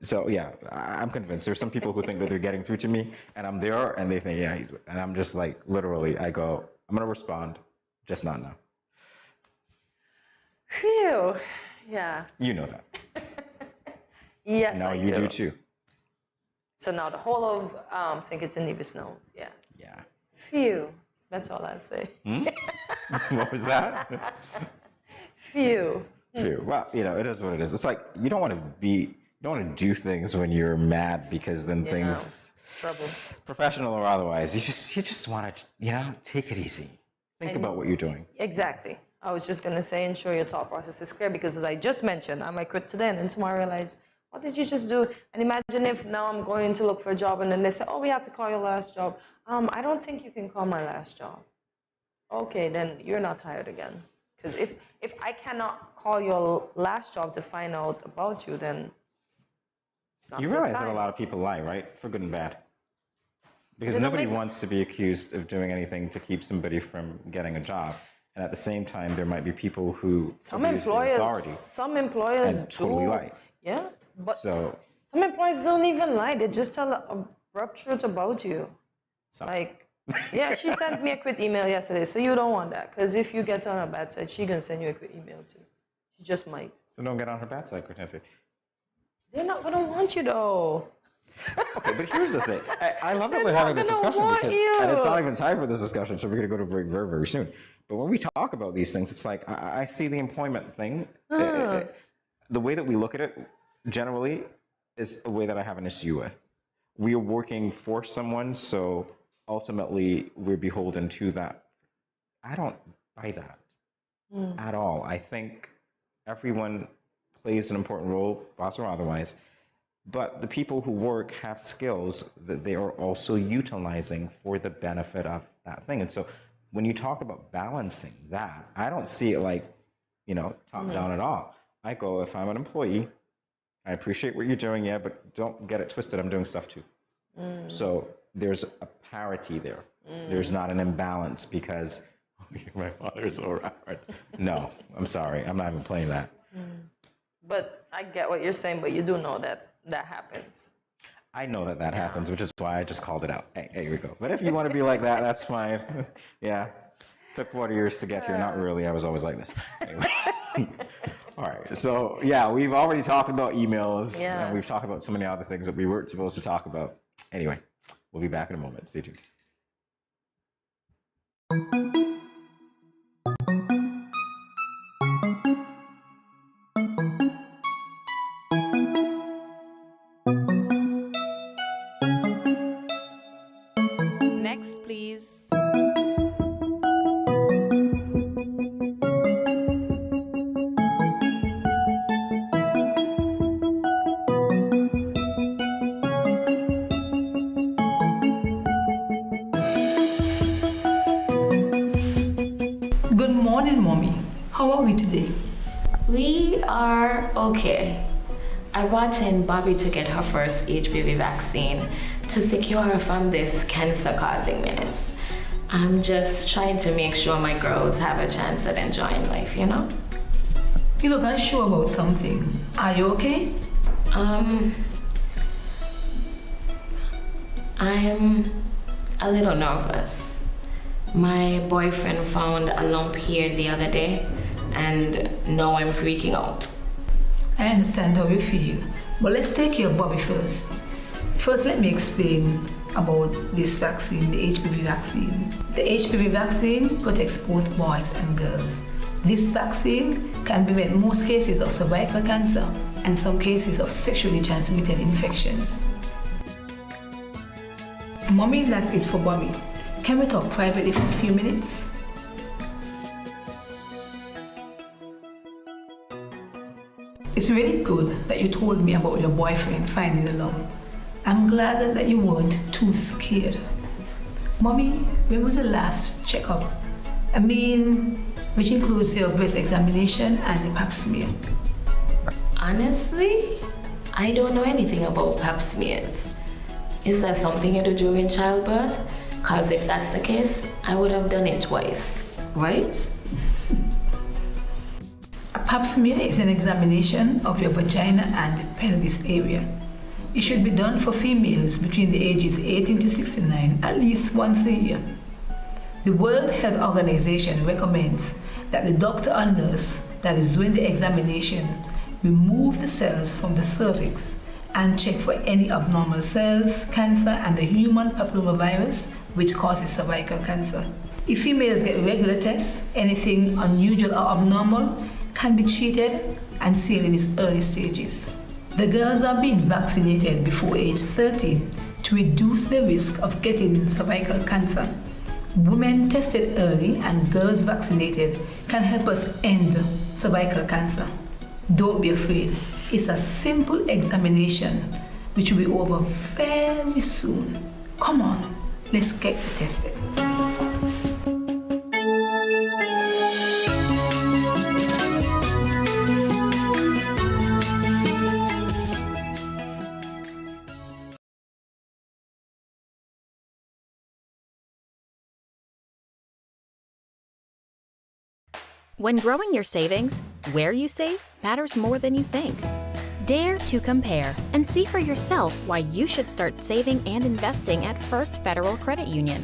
So yeah, I'm convinced. There's some people who think that they're getting through to me, and I'm there, and they think, yeah, and I'm just like, literally, I go, I'm gonna respond, just not now. Phew. Yeah. You know that. Yes, now I you do too. So now the whole of St. Kitts and Nevis knows. Yeah. Yeah. Phew. That's all I say. What was that? Phew. Phew. Well, it is what it is. It's like you don't want to do things when you're mad because then things trouble, professional or otherwise. You just want to take it easy. Think about what you're doing. Exactly. I was just gonna say, ensure your thought process is clear because as I just mentioned, I might quit today and then tomorrow I realize, what did you just do? And imagine if now I'm going to look for a job and then they say, oh, we have to call your last job. I don't think you can call my last job. Okay, then you're not hired again. Because if I cannot call your last job to find out about you, then it's not. You realize that a lot of people lie, right? For good and bad. Because nobody wants to be accused of doing anything to keep somebody from getting a job. And at the same time, there might be people who abuse their authority. Some employers and totally lie. Yeah, but some employers don't even lie. They just tell a abrupt truth about you. Like, yeah, she sent me a quick email yesterday, so you don't want that. Because if you get on her bad side, she's going to send you a quick email too. She just might. So don't get on her bad side, Cortese. They're not going to want you though. Okay, but here's the thing. I love that we're having this discussion because and it's not even time for this discussion, so we're going to go to break very, very soon. But when we talk about these things, it's like I see the employment thing. The way that we look at it generally is a way that I have an issue with. We are working for someone, so ultimately we're beholden to that. I don't buy that at all. I think everyone plays an important role, boss or otherwise, but the people who work have skills that they are also utilizing for the benefit of that thing. And so when you talk about balancing that, I don't see it like, top down at all. I go, if I'm an employee, I appreciate what you're doing, yeah, but don't get it twisted. I'm doing stuff too. So there's a parity there. There's not an imbalance because my father's so hard. No, I'm sorry. I'm not even playing that. But I get what you're saying, but you do know that happens. I know that happens, which is why I just called it out. Hey, here we go. But if you want to be like that, that's fine. Yeah. Took 40 years to get here. Not really. I was always like this. Anyway. All right. So, yeah, we've already talked about emails. Yes. And we've talked about so many other things that we weren't supposed to talk about. Anyway, we'll be back in a moment. Stay tuned. Next, please. Good morning, Mommy. How are we today? We are okay. I brought in Bobby to get her first HPV vaccine to secure her from this cancer-causing menace. I'm just trying to make sure my girls have a chance at enjoying life, You look unsure about something. Are you okay? I'm a little nervous. My boyfriend found a lump here the other day, and now I'm freaking out. I understand how you feel, but let's take care of Bobby first. First, let me explain about this vaccine, the HPV vaccine. The HPV vaccine protects both boys and girls. This vaccine can prevent most cases of cervical cancer and some cases of sexually transmitted infections. Mommy, that's it for Bobby. Can we talk privately for a few minutes? It's really good that you told me about your boyfriend finding the lump. I'm glad that you weren't too scared. Mommy, when was the last checkup? Which includes your breast examination and the pap smear. Honestly, I don't know anything about pap smears. Is that something you do during childbirth? Because if that's the case, I would have done it twice, right? A pap smear is an examination of your vagina and the pelvis area. It should be done for females between the ages 18 to 69 at least once a year. The World Health Organization recommends that the doctor or nurse that is doing the examination remove the cells from the cervix and check for any abnormal cells, cancer, and the human papillomavirus, which causes cervical cancer. If females get regular tests, anything unusual or abnormal can be treated and seen in its early stages. The girls are being vaccinated before age 13 to reduce the risk of getting cervical cancer. Women tested early and girls vaccinated can help us end cervical cancer. Don't be afraid. It's a simple examination which will be over very soon. Come on, let's get tested. When growing your savings, where you save matters more than you think. Dare to compare and see for yourself why you should start saving and investing at First Federal Credit Union.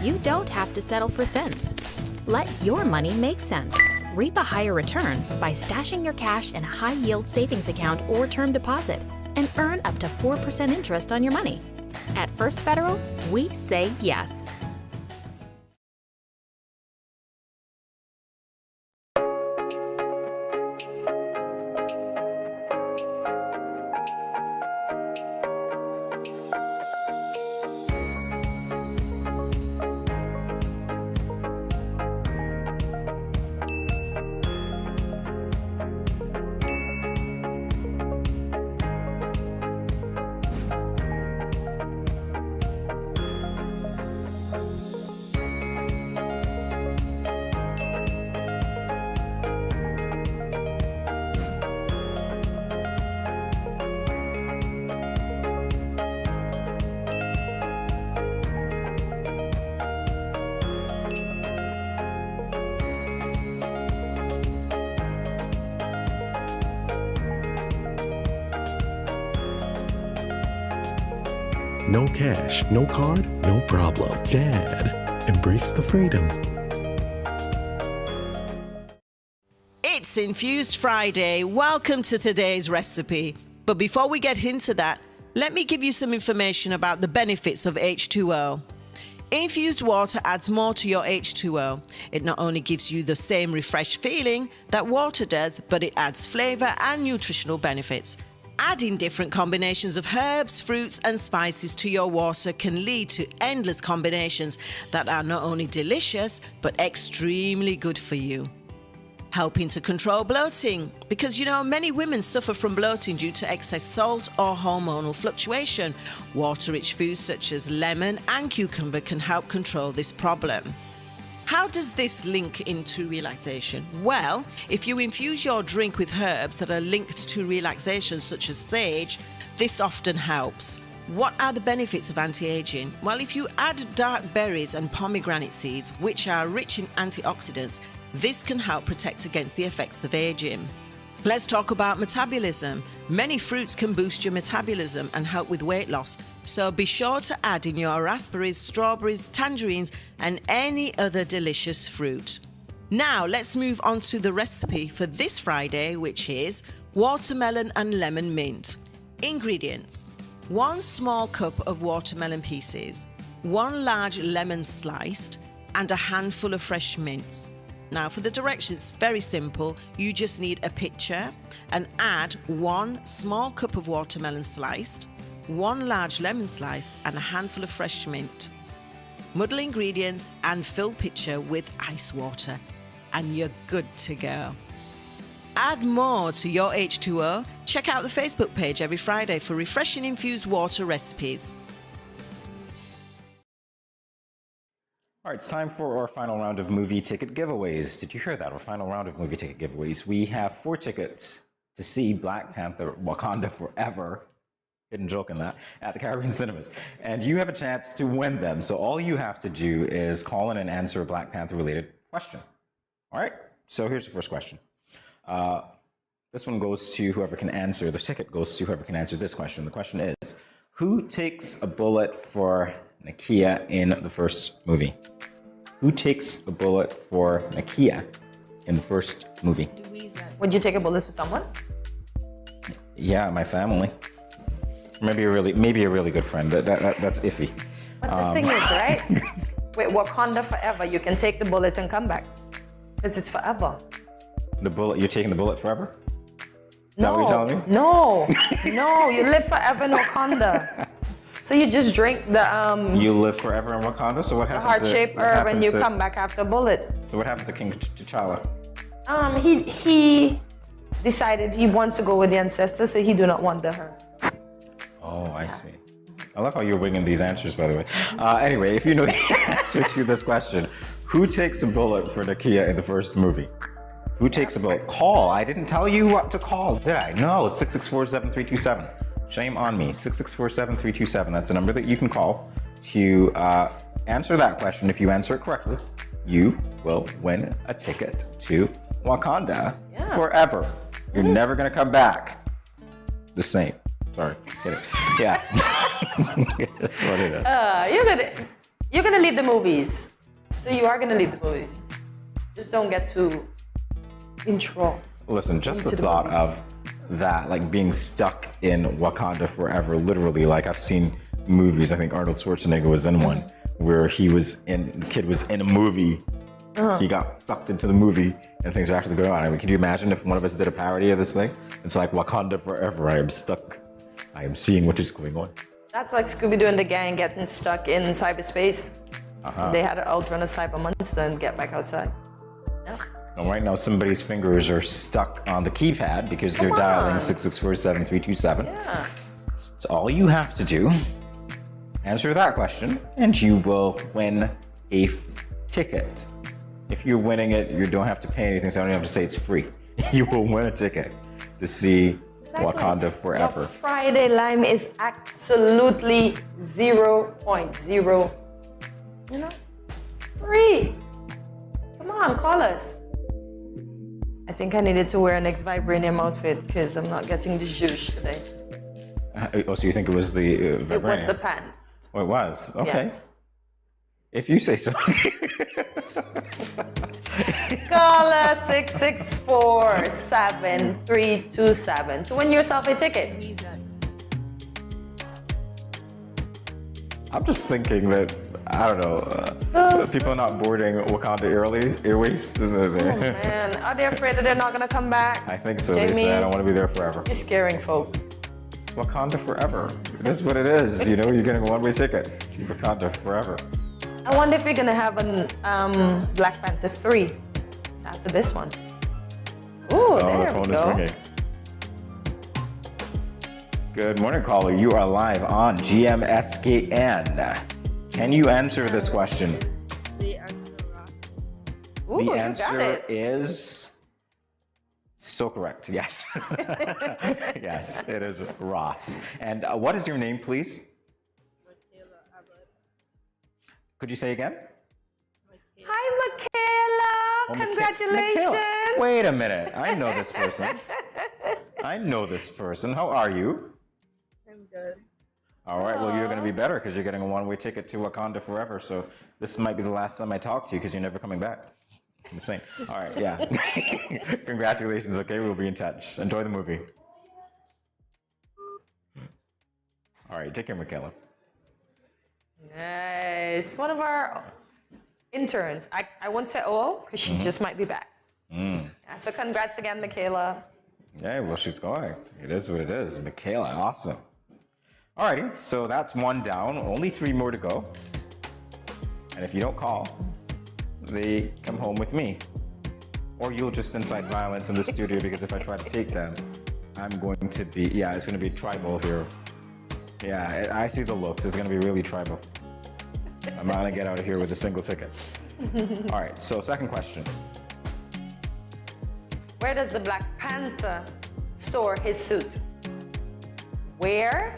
You don't have to settle for cents. Let your money make sense. Reap a higher return by stashing your cash in a high-yield savings account or term deposit and earn up to 4% interest on your money. At First Federal, we say yes. no cash, no card, no problem. Dad, embrace the freedom. It's Infused Friday. Welcome to today's recipe. But before we get into that, let me give you some information about the benefits of H2O. Infused water adds more to your H2O. It not only gives you the same refreshed feeling that water does, but it adds flavor and nutritional benefits. Adding different combinations of herbs, fruits, and spices to your water can lead to endless combinations that are not only delicious, but extremely good for you. Helping to control bloating, because many women suffer from bloating due to excess salt or hormonal fluctuation. Water-rich foods such as lemon and cucumber can help control this problem. How does this link into relaxation? Well, if you infuse your drink with herbs that are linked to relaxation, such as sage, this often helps. What are the benefits of anti-aging? Well, if you add dark berries and pomegranate seeds, which are rich in antioxidants, this can help protect against the effects of aging. Let's talk about metabolism. Many fruits can boost your metabolism and help with weight loss, so be sure to add in your raspberries, strawberries, tangerines, and any other delicious fruit. Now, let's move on to the recipe for this Friday, which is watermelon and lemon mint. Ingredients: 1 small cup of watermelon pieces, 1 large lemon sliced, and a handful of fresh mints. Now, for the directions, it's very simple. You just need a pitcher and add 1 small cup of watermelon sliced, 1 large lemon sliced, and a handful of fresh mint. Muddle ingredients and fill pitcher with ice water, and you're good to go. Add more to your H2O. Check out the Facebook page every Friday for refreshing infused water recipes. All right, it's time for our final round of movie ticket giveaways. Did you hear that? Our final round of movie ticket giveaways. We have 4 tickets to see Black Panther Wakanda Forever, hidden joke in that, at the Caribbean Cinemas. And you have a chance to win them. So all you have to do is call in and answer a Black Panther related question. All right, so here's the first question. This one goes to whoever can answer, the ticket goes to whoever can answer this question. The question is, who takes a bullet for Nakia in the first movie? Who takes a bullet for Nakia in the first movie? Would you take a bullet for someone? Yeah, my family. Maybe a really good friend. That's iffy. But the thing is, right? With Wakanda Forever, you can take the bullet and come back. Because it's forever. The bullet, you're taking the bullet forever? Is that what you're telling me? No, you live forever in Wakanda. So you just drink the You live forever in Wakanda. So what happens? The heart-shaped herb, and you come back after a bullet. So what happened to King T'Challa? He decided he wants to go with the ancestors, so he do not want the herb. Oh, I see. I love how you're winging these answers, by the way. Anyway, if you know the answer to this question, who takes a bullet for Nakia in the first movie? Who takes a bullet? Call. I didn't tell you what to call, did I? No, 664-7327. Shame on me. 664-7327. That's a number that you can call to answer that question. If you answer it correctly, you will win a ticket to Wakanda forever. You're never going to come back the same. Sorry. Kidding. Yeah. That's what it is. You're gonna leave the movies. So you are gonna leave the movies. Just don't get too intro. Listen, just the thought of that, like being stuck in Wakanda forever, literally, like I've seen movies, I think Arnold Schwarzenegger was in one, where the kid was in a movie, he got sucked into the movie, and things are actually going on. I mean, can you imagine if one of us did a parody of this thing? It's like Wakanda forever, I am stuck. I am seeing what is going on. That's like Scooby-Doo and the gang getting stuck in cyberspace. They had to outrun a cyber monster and get back outside. Yeah. Well, right now, somebody's fingers are stuck on the keypad because they're dialing 664-7327. Yeah. So all you have to do, answer that question, and you will win a ticket. If you're winning it, you don't have to pay anything, so I don't have to say it's free. You will win a ticket to see Wakanda forever. Your Friday Lime is absolutely 0.0. You know, free. Come on, call us. I think I needed to wear an ex-vibranium outfit because I'm not getting the juice today. Oh, so you think it was the vibranium? It was the pan. Oh, it was? Okay. Yes. If you say so. Caller 664-7327 to win yourself a ticket. I'm just thinking that, I don't know, people are not boarding Wakanda Airways. Oh man, are they afraid that they're not going to come back? I think so. Jamie, They say I don't want to be there forever. You're scaring folk. Wakanda forever. It is what it is. You know, you're getting a one-way ticket. Wakanda forever. I wonder if we're going to have an Black Panther 3 after this one. Ooh, there the phone we is go. ringing. Good morning, caller. You are live on GMSKN. Can you answer this question? Ooh, The you got answer it. is so correct. Yes. Yes, it is Ross. And what is your name, please? Could you say again? Hi, Michaela. Oh, Congratulations. Michaela. Wait a minute. I know this person. I know this person. How are you? I'm good. All right. Well, you're going to be better because you're getting a one-way ticket to Wakanda forever. So this might be the last time I talk to you because you're never coming back. I'm just saying. All right. Yeah. Congratulations. Okay. We'll be in touch. Enjoy the movie. All right. Take care, Michaela. Nice. One of our interns. I won't say because she just might be back. Yeah, so congrats again, Michaela. Yeah, well, she's going. It is what it is. Michaela, awesome. Alrighty, so that's one down. Only 3 more to go. And if you don't call, they come home with me. Or you'll just incite violence in the studio because if I try to take them, I'm going to be, it's going to be tribal here. Yeah, I see the looks. It's going to be really tribal. I'm not going to get out of here with a single ticket. All right, so second question. Where does the Black Panther store his suit? Where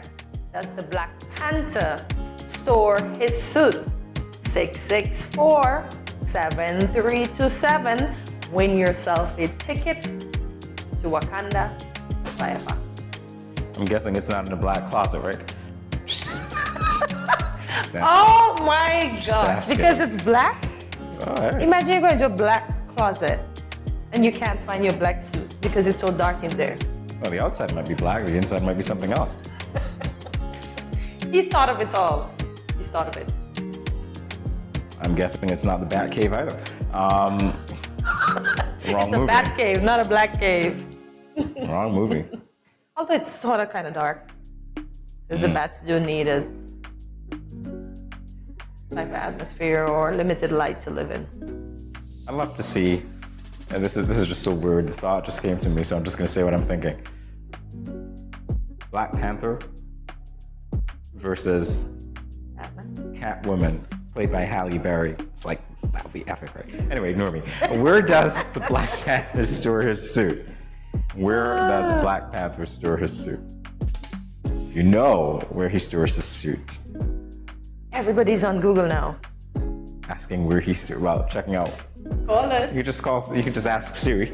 does the Black Panther store his suit? 664-7327. Win yourself a ticket to Wakanda forever. I'm guessing it's not in a black closet, right? Oh my gosh, asking. because it's black? Oh, hey. Imagine you're going to a black closet and you can't find your black suit because it's so dark in there. Well, the outside might be black, the inside might be something else. He's thought of it all. He's thought of it. I'm guessing it's not the Bat Cave either. Wrong It's a movie. bat cave, not a black cave. Wrong movie. Although it's sort of kind of dark. Because the bats do need a type of atmosphere or limited light to live in. I'd love to see, and this is just so weird, the thought just came to me, so I'm just gonna say what I'm thinking. Black Panther versus Catwoman, played by Halle Berry. It's like, that would be epic, right? Anyway, ignore me. Where does the Black Panther store his suit? Where does Black Panther store his suit? You know where he stores his suit. Everybody's on Google now. Asking where he stores, well, checking out. Call us. You can just ask Siri.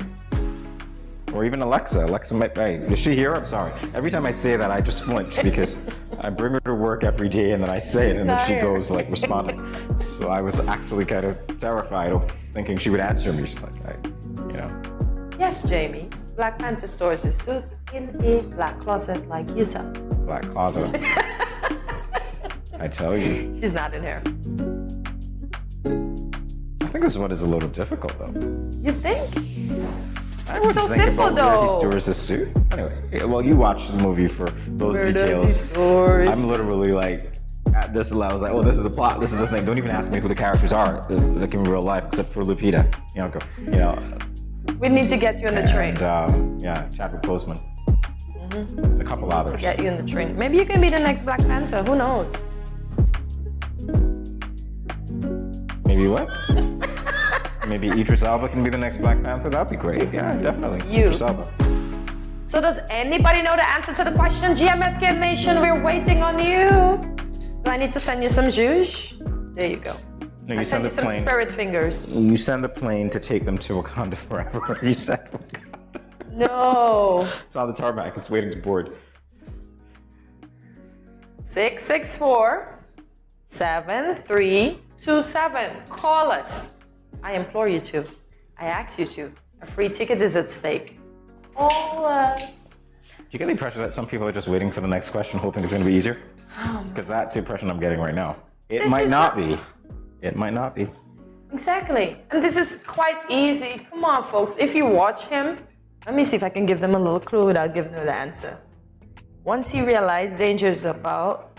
Or even Alexa. Alexa might, hey, is she here? I'm sorry. Every time I say that, I just flinch because I bring her to work every day and then I say it and then she goes like responding. So I was actually kind of terrified of thinking she would answer me. She's like, Yes, Jamie. Black Panther stores his suit in a black closet like you said. Black closet. I tell you. She's not in here. I think this one is a little difficult though. You think? I It's would so think simple about where he though. stores his suit. Anyway, well, you watched the movie for those Where does he details. store his I'm literally like, at this level, I was like, oh, this is a plot, this is the thing. Don't even ask me who the characters are, like in real life, except for Lupita Nyong'o. We need to get you on the train. And Chadwick Boseman. And a couple To others. get you in the train. Maybe you can be the next Black Panther. Who knows? Maybe what? Maybe Idris Elba can be the next Black Panther. That'd be great. Yeah, definitely. You. Idris Elba. So does anybody know the answer to the question? GMSK Nation, we're waiting on you. Do I need to send you some zhuzh? There you go. No, I you send send you the some plane. spirit fingers. You send the plane to take them to Wakanda forever. You said No. it's on the tarmac. It's waiting to board. 664 7327. Call us. I implore you to. I ask you to. A free ticket is at stake. Call us. Do you get the impression that some people are just waiting for the next question, hoping it's going to be easier? Because that's the impression I'm getting right now. It might not be. It might not be. Exactly. And this is quite easy. Come on, folks. If you watch him, let me see if I can give them a little clue without giving them the answer. Once he realizes danger is about,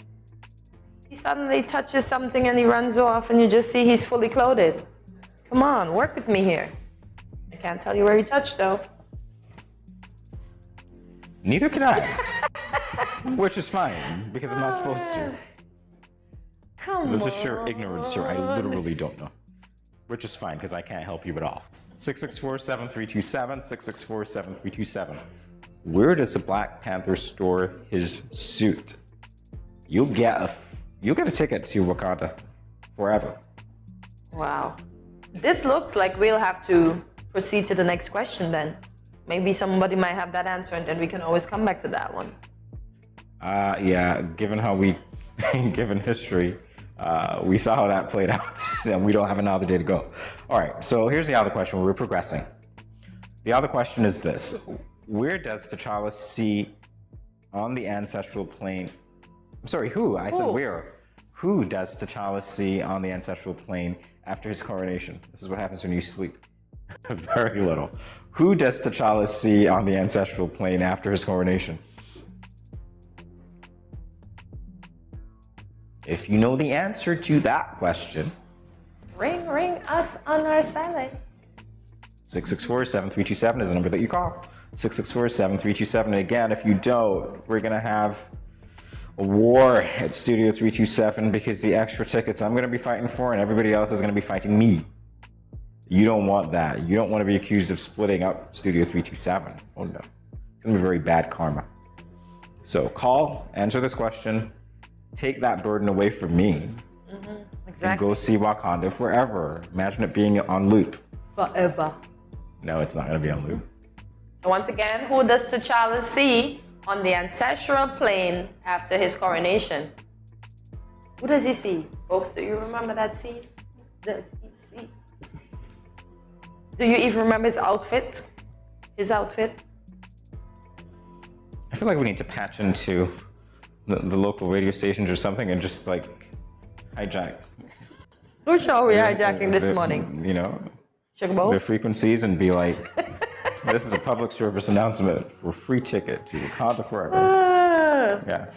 he suddenly touches something and he runs off and you just see he's fully clothed. Come on, work with me here. I can't tell you where he touched though. Neither can I. Which is fine, because I'm not supposed to. This is sheer ignorance here. I literally don't know. Which is fine, because I can't help you at all. 664-7327, 664-7327. Where does the Black Panther store his suit? You'll get a ticket to Wakanda forever. Wow. This looks like we'll have to proceed to the next question then. Maybe somebody might have that answer and then we can always come back to that one. Yeah, given how given history, we saw how that played out and we don't have another day to go. All right, so here's the other question. We're progressing. The other question is this. Where does T'Challa see on the ancestral plane? I'm sorry, who? I said where. Who does T'Challa see on the ancestral plane after his coronation? This is what happens when you sleep. Very little. Who does T'Challa see on the ancestral plane after his coronation? If you know the answer to that question, Ring us on our satellite. 664-7327 is the number that you call. 664-7327. And again, if you don't, we're going to have a war at Studio 327 because the extra tickets I'm going to be fighting for and everybody else is going to be fighting me. You don't want that. You don't want to be accused of splitting up Studio 327. Oh no. It's going to be very bad karma. So call, answer this question, take that burden away from me. Exactly. And go see Wakanda forever. Imagine it being on loop. Forever. No, it's not going to be on loop. So once again, who does T'Challa see on the ancestral plane after his coronation? Who does he see? Folks, do you remember that scene? Does he see? Do you even remember his outfit? His outfit? I feel like we need to patch into the local radio stations or something and just like hijack. Who show are we hijacking this morning? You know, Sugar Bowl? the frequencies and be like, this is a public service announcement for free ticket to Wakanda forever. Yeah.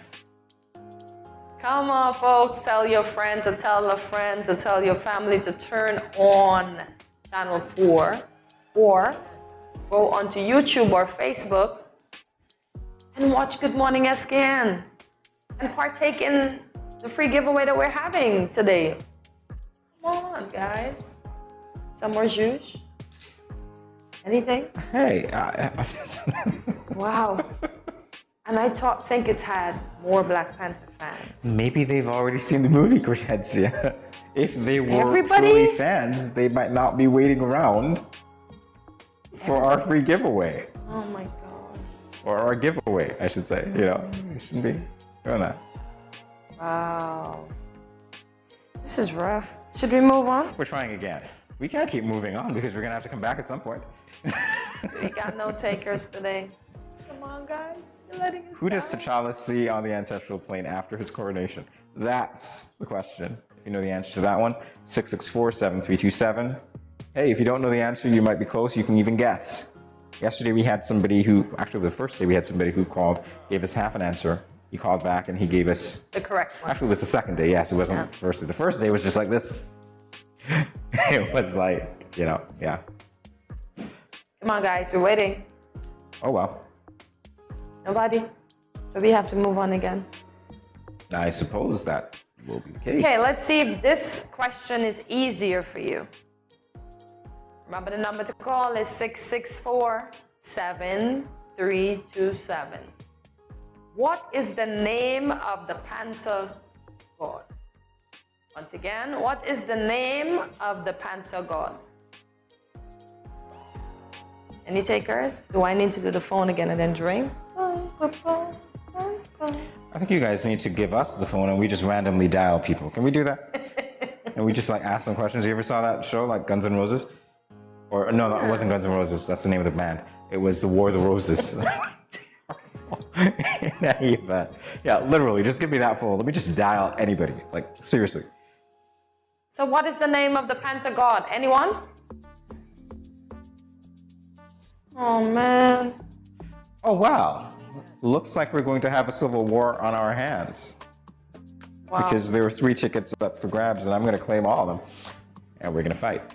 Come on, folks. Tell your friend to tell a friend to tell your family to turn on Channel 4 or go onto YouTube or Facebook and watch Good Morning SKN and partake in the free giveaway that we're having today. Come on, guys. Some more juice? Anything? Hey. Wow. And I thought St. Kitts had more Black Panther fans. Maybe they've already seen the movie, Cortezia. If they were Everybody? truly fans, they might not be waiting around for our free giveaway. Oh my God. Or our giveaway, I should say. You know, we shouldn't be doing that. Wow. This is rough. Should we move on? We're trying again. We can't keep moving on because we're going to have to come back at some point. We got no takers today. Come on, guys. You're letting us Who does down. T'Challa see on the ancestral plane after his coronation? That's the question. If you know the answer to that one, 664-7327. Hey, if you don't know the answer, you might be close. You can even guess. Yesterday we had somebody who, actually the first day we had somebody who called, gave us half an answer. He called back and he gave us the correct one. Actually, it was the second day. Yes, it wasn't the first day. The first day was just like this. It was like, you know, yeah. Come on, guys. We're waiting. Oh, wow. Nobody? So we have to move on again. I suppose that will be the case. Okay, let's see if this question is easier for you. Remember the number to call is 664-7327. What is the name of the Panther God? Once again, what is the name of the Panther God? Any takers? Do I need to do the phone again and then drink? I think you guys need to give us the phone and we just randomly dial people. Can we do that? And we just like ask them questions. You ever saw that show, like Guns N' Roses? Or no, it wasn't Guns N' Roses. That's the name of the band. It was the War of the Roses. Yeah, literally, just give me that phone. Let me just dial anybody. Like, seriously. So what is the name of the Panther god? Anyone? Oh, man. Oh, wow. Looks like we're going to have a civil war on our hands. Wow. Because there were 3 tickets up for grabs, and I'm going to claim all of them. And we're going to fight.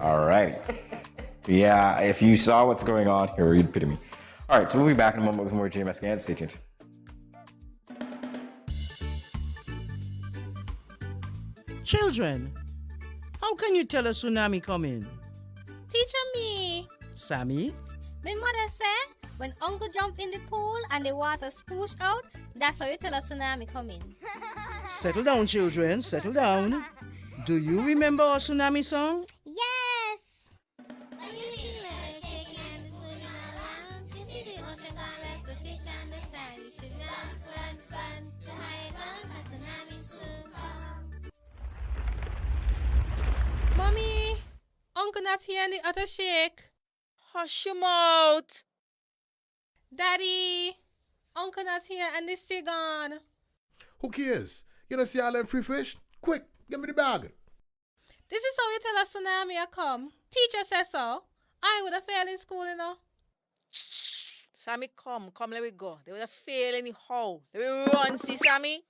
All right. Yeah, if you saw what's going on here, you'd pity me. All right, so we'll be back in a moment with more GMS SKN. Stay tuned. Children, how can you tell a tsunami coming? Teacher me. Sammy? My mother said when uncle jump in the pool and the water spoosh out, that's how you tell a tsunami coming. Settle down, children. Settle down. Do you remember our tsunami song? Yes! Mommy, Uncle not here and the other shake. Hush your mouth. Daddy, Uncle not here and the sea gone. Who cares? You don't see all them free fish? Quick, give me the bag. This is how you tell a tsunami I come. Teacher says so. I would have failed in school, you know. Sammy, come, let me go. They would have failed anyhow. Let me run, see Sammy.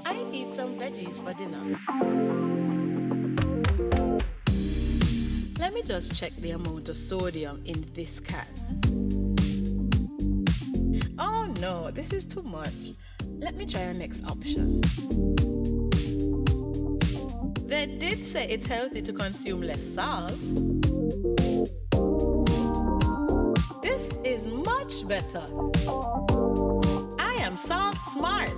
I eat some veggies for dinner. Let me just check the amount of sodium in this can. Oh no, this is too much. Let me try our next option. They did say it's healthy to consume less salt. This is much better. I am salt smart.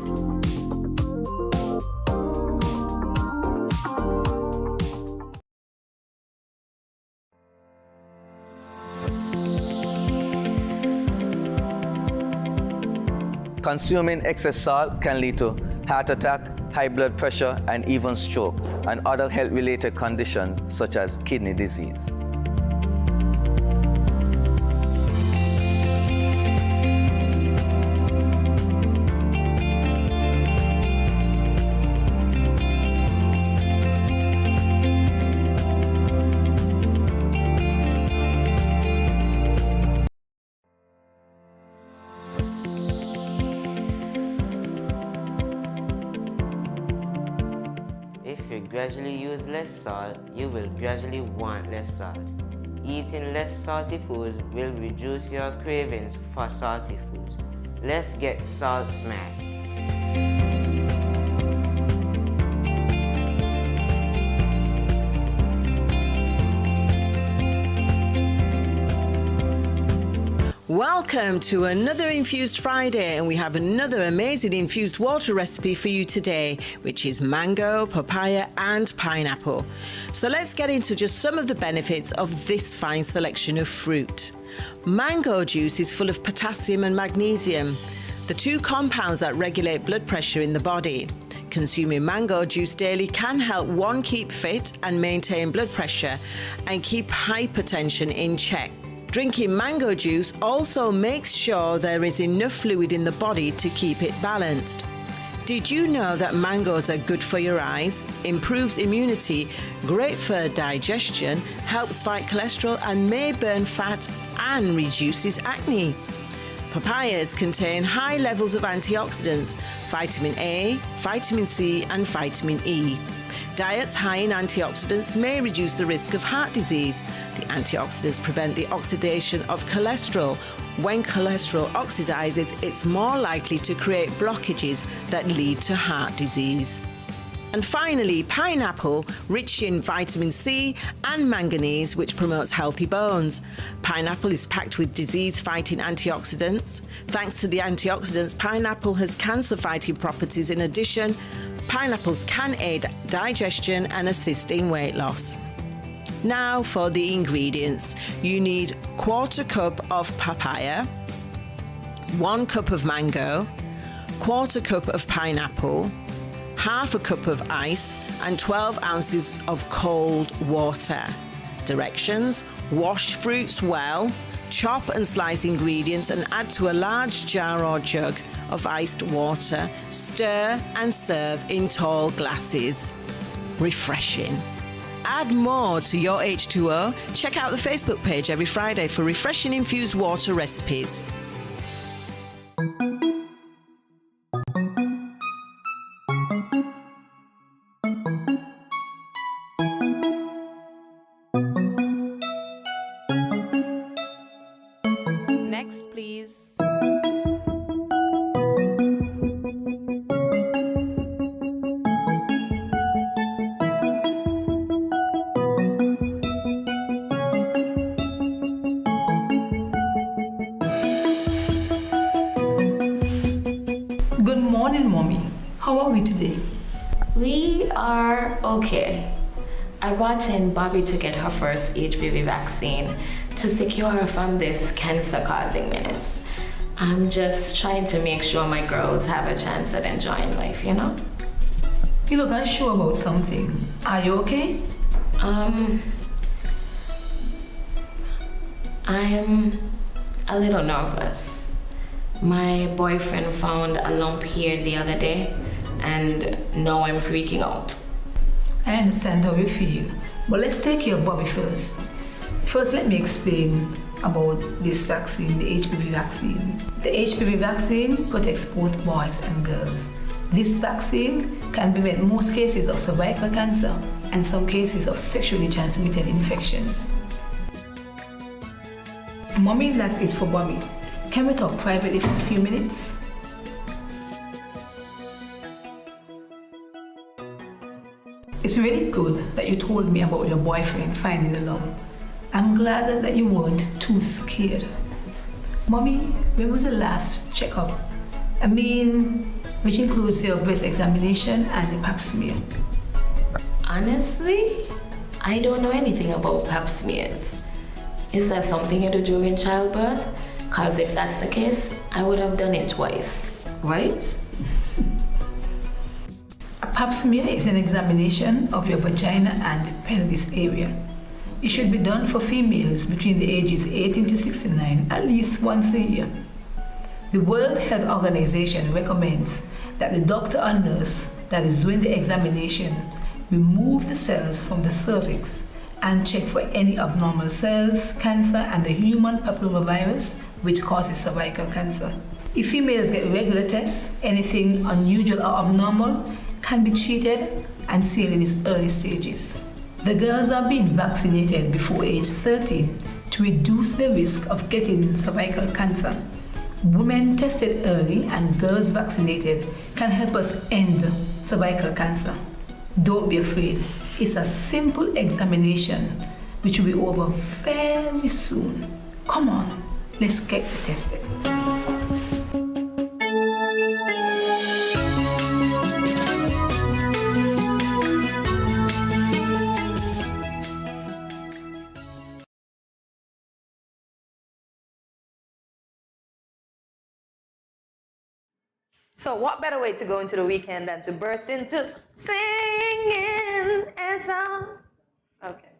Consuming excess salt can lead to heart attack, high blood pressure, and even stroke, and other health-related conditions such as kidney disease. If you gradually use less salt, you will gradually want less salt. Eating less salty foods will reduce your cravings for salty foods. Let's get salt smart. Welcome to another Infused Friday, and we have another amazing infused water recipe for you today, which is mango, papaya and pineapple. So let's get into just some of the benefits of this fine selection of fruit. Mango juice is full of potassium and magnesium, the two compounds that regulate blood pressure in the body. Consuming mango juice daily can help one, keep fit and maintain blood pressure, and keep hypertension in check. Drinking mango juice also makes sure there is enough fluid in the body to keep it balanced. Did you know that mangoes are good for your eyes, improves immunity, great for digestion, helps fight cholesterol and may burn fat and reduces acne? Papayas contain high levels of antioxidants, vitamin A, vitamin C and vitamin E. Diets high in antioxidants may reduce the risk of heart disease. The antioxidants prevent the oxidation of cholesterol. When cholesterol oxidizes, it's more likely to create blockages that lead to heart disease. And finally, pineapple, rich in vitamin C and manganese, which promotes healthy bones. Pineapple is packed with disease-fighting antioxidants. Thanks to the antioxidants, pineapple has cancer-fighting properties. In addition, pineapples can aid digestion and assist in weight loss. Now for the ingredients. You need 1/4 cup of papaya, 1 cup of mango, 1/4 cup of pineapple, 1/2 cup of ice, and 12 ounces of cold water. Directions: wash fruits well, chop and slice ingredients and add to a large jar or jug of iced water. Stir and serve in tall glasses. Refreshing. Add more to your H2O. Check out the Facebook page every Friday for refreshing infused water recipes. Next, please. Good morning, Mommy. How are we today? We are okay. I brought in Bobby to get her first HPV vaccine to secure her from this cancer-causing menace. I'm just trying to make sure my girls have a chance at enjoying life, you know? You look unsure about something. Are you okay? I'm a little nervous. My boyfriend found a lump here the other day, and now I'm freaking out. I understand how you feel, but let's take care of Bobby first. First, let me explain about this vaccine, the HPV vaccine. The HPV vaccine protects both boys and girls. This vaccine can prevent most cases of cervical cancer and some cases of sexually transmitted infections. Mommy, that's it for Bobby. Can we talk privately for a few minutes? It's really good that you told me about your boyfriend finding the lump. I'm glad that you weren't too scared. Mommy, when was the last checkup? I mean, which includes your breast examination and the pap smear. Honestly, I don't know anything about pap smears. Is that something you do during childbirth? Because if that's the case, I would have done it twice, right? A pap smear is an examination of your vagina and the pelvis area. It should be done for females between the ages 18 to 69 at least once a year. The World Health Organization recommends that the doctor or nurse that is doing the examination remove the cells from the cervix and check for any abnormal cells, cancer, and the human papillomavirus, which causes cervical cancer. If females get regular tests, anything unusual or abnormal can be treated and seen in its early stages. The girls are being vaccinated before age 13 to reduce the risk of getting cervical cancer. Women tested early and girls vaccinated can help us end cervical cancer. Don't be afraid. It's a simple examination which will be over very soon. Come on, let's get tested. So what better way to go into the weekend than to burst into singing a song? Okay.